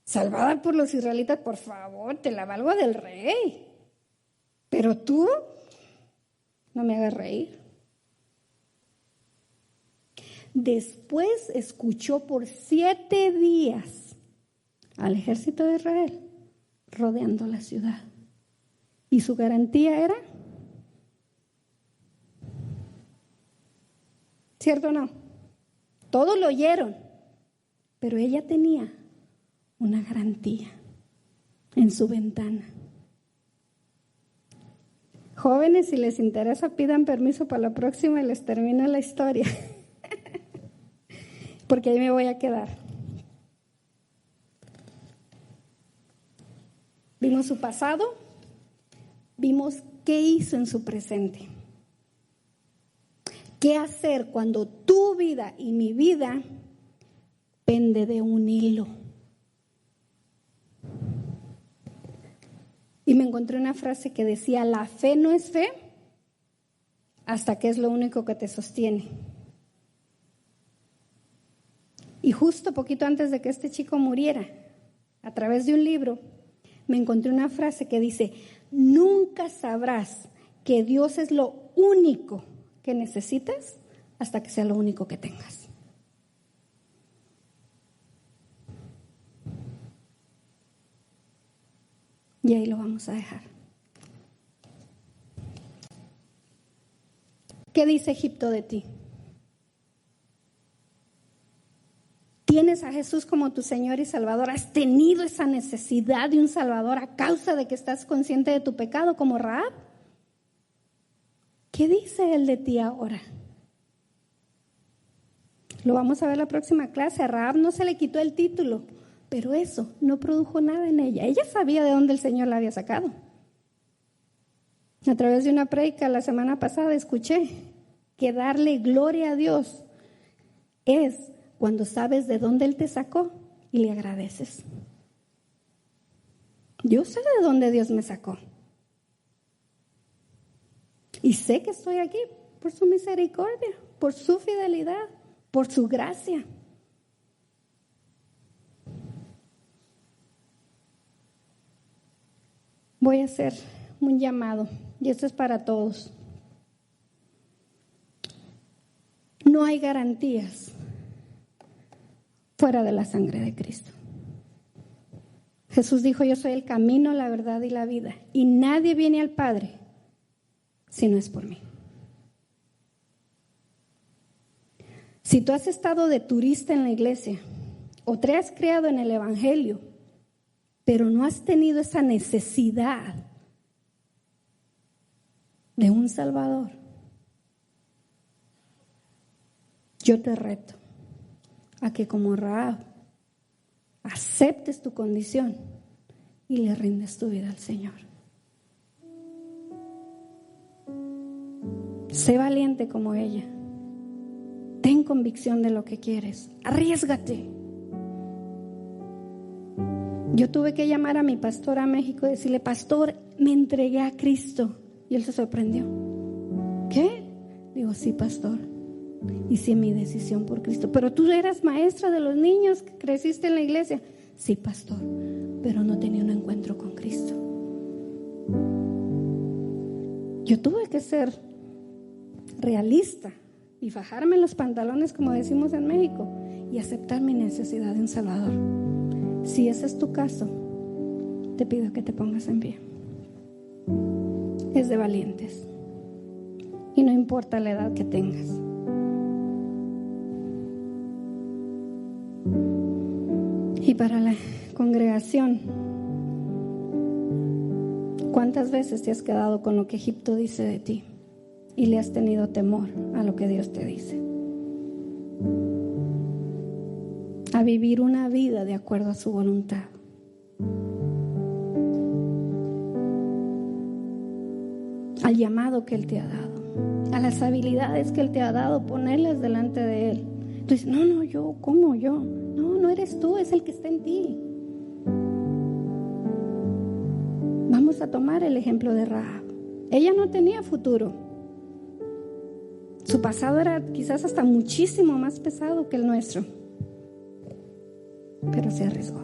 Salvada por los israelitas, por favor, te la valgo del rey. Pero tú, no me hagas reír. Después escuchó por 7 días al ejército de Israel rodeando la ciudad. Y su garantía era, ¿cierto o no? Todos lo oyeron, pero ella tenía una garantía en su ventana. Jóvenes, si les interesa, pidan permiso para la próxima y les termino la historia, porque ahí me voy a quedar. Vimos su pasado, vimos qué hizo en su presente. ¿Qué hacer cuando tu vida y mi vida pende de un hilo? Y me encontré una frase que decía, la fe no es fe hasta que es lo único que te sostiene. Y justo poquito antes de que este chico muriera, a través de un libro, me encontré una frase que dice, nunca sabrás que Dios es lo único que necesitas hasta que sea lo único que tengas. Y ahí lo vamos a dejar. ¿Qué dice Egipto de ti? ¿Tienes a Jesús como tu Señor y Salvador? ¿Has tenido esa necesidad de un Salvador a causa de que estás consciente de tu pecado como Rahab? ¿Qué dice Él de ti ahora? Lo vamos a ver la próxima clase. A Rahab no se le quitó el título, pero eso no produjo nada en ella. Ella sabía de dónde el Señor la había sacado. A través de una prédica la semana pasada escuché que darle gloria a Dios es cuando sabes de dónde Él te sacó y le agradeces. Yo sé de dónde Dios me sacó. Y sé que estoy aquí por su misericordia, por su fidelidad, por su gracia. Voy a hacer un llamado, y esto es para todos. No hay garantías fuera de la sangre de Cristo. Jesús dijo, yo soy el camino, la verdad y la vida, y nadie viene al Padre si no es por mí. Si tú has estado de turista en la iglesia o te has criado en el Evangelio, pero no has tenido esa necesidad de un Salvador, yo te reto a que como Rahab aceptes tu condición y le rindes tu vida al Señor. Sé valiente como ella. Ten convicción de lo que quieres. Arriésgate. Yo tuve que llamar a mi pastor a México y decirle, pastor, me entregué a Cristo. Y él se sorprendió. ¿Qué? Digo, sí, pastor. Hice mi decisión por Cristo. Pero tú eras maestra de los niños, que creciste en la iglesia. Sí, pastor, pero no tenía un encuentro con Cristo. Yo tuve que ser realista y fajarme los pantalones, como decimos en México, y aceptar mi necesidad de un Salvador. Si ese es tu caso, te pido que te pongas en pie. Es de valientes y no importa la edad que tengas. Y para la congregación, ¿cuántas veces te has quedado con lo que Egipto dice de ti y le has tenido temor a lo que Dios te dice? A vivir una vida de acuerdo a su voluntad. Al llamado que Él te ha dado, a las habilidades que Él te ha dado, ponerlas delante de Él. Tú dices, no, yo, ¿cómo yo? No eres tú, es el que está en ti. Vamos a tomar el ejemplo de Rahab. Ella no tenía futuro. Su pasado era quizás hasta muchísimo más pesado que el nuestro, pero se arriesgó.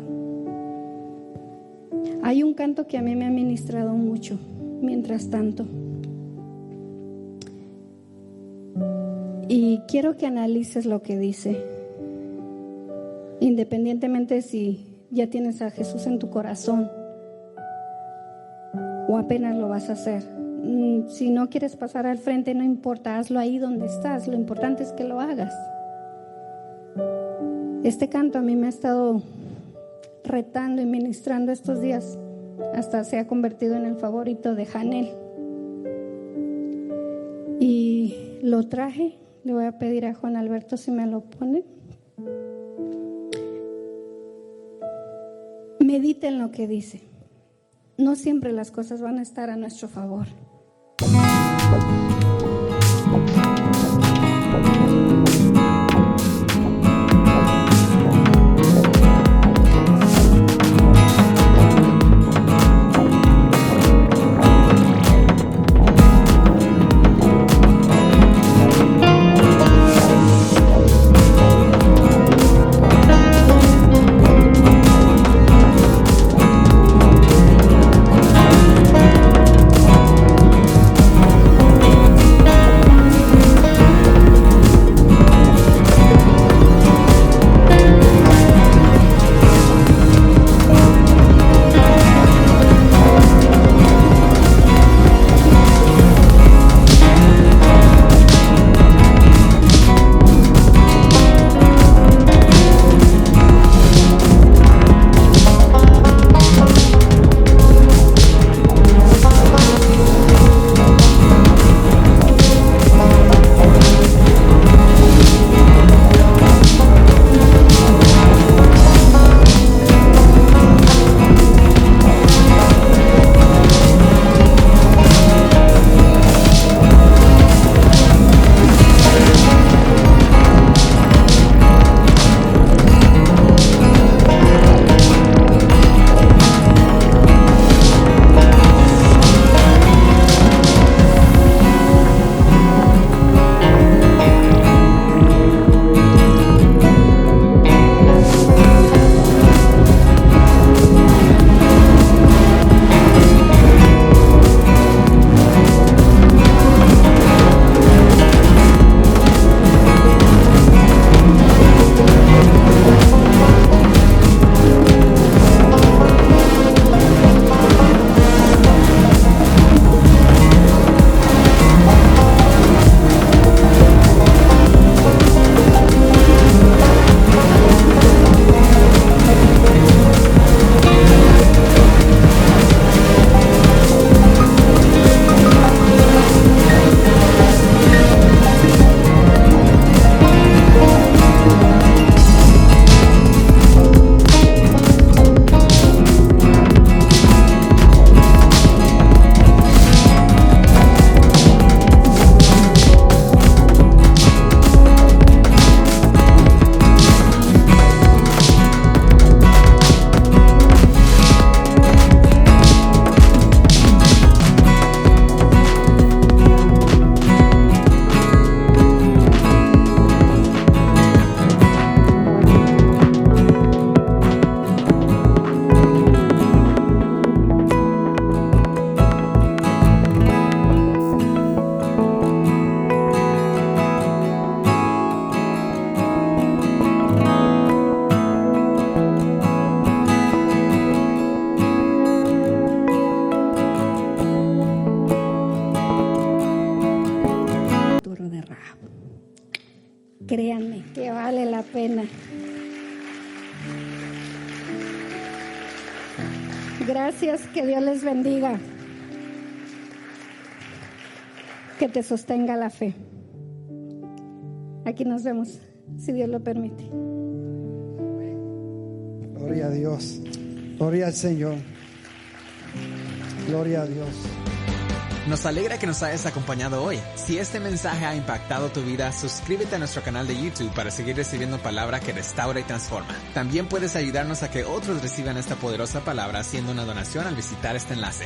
Hay un canto que a mí me ha ministrado mucho, mientras tanto. Y quiero que analices lo que dice, independientemente si ya tienes a Jesús en tu corazón o apenas lo vas a hacer. Si no quieres pasar al frente, no importa, hazlo ahí donde estás. Lo importante es que lo hagas. Este canto a mí me ha estado retando y ministrando estos días. Hasta se ha convertido en el favorito de Janel. Y lo traje. Le voy a pedir a Juan Alberto si me lo pone. Medita en lo que dice. No siempre las cosas van a estar a nuestro favor. Créanme que vale la pena. Gracias, que Dios les bendiga. Que te sostenga la fe. Aquí nos vemos, si Dios lo permite. Gloria a Dios. Gloria al Señor. Gloria a Dios. Nos alegra que nos hayas acompañado hoy. Si este mensaje ha impactado tu vida, suscríbete a nuestro canal de YouTube para seguir recibiendo palabra que restaura y transforma. También puedes ayudarnos a que otros reciban esta poderosa palabra haciendo una donación al visitar este enlace.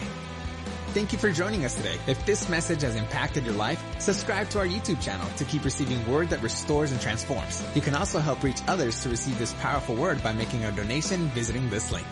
Thank you for joining us today. If this message has impacted your life, subscribe to our YouTube channel to keep receiving word that restores and transforms. You can also help reach others to receive this powerful word by making a donation visiting this link.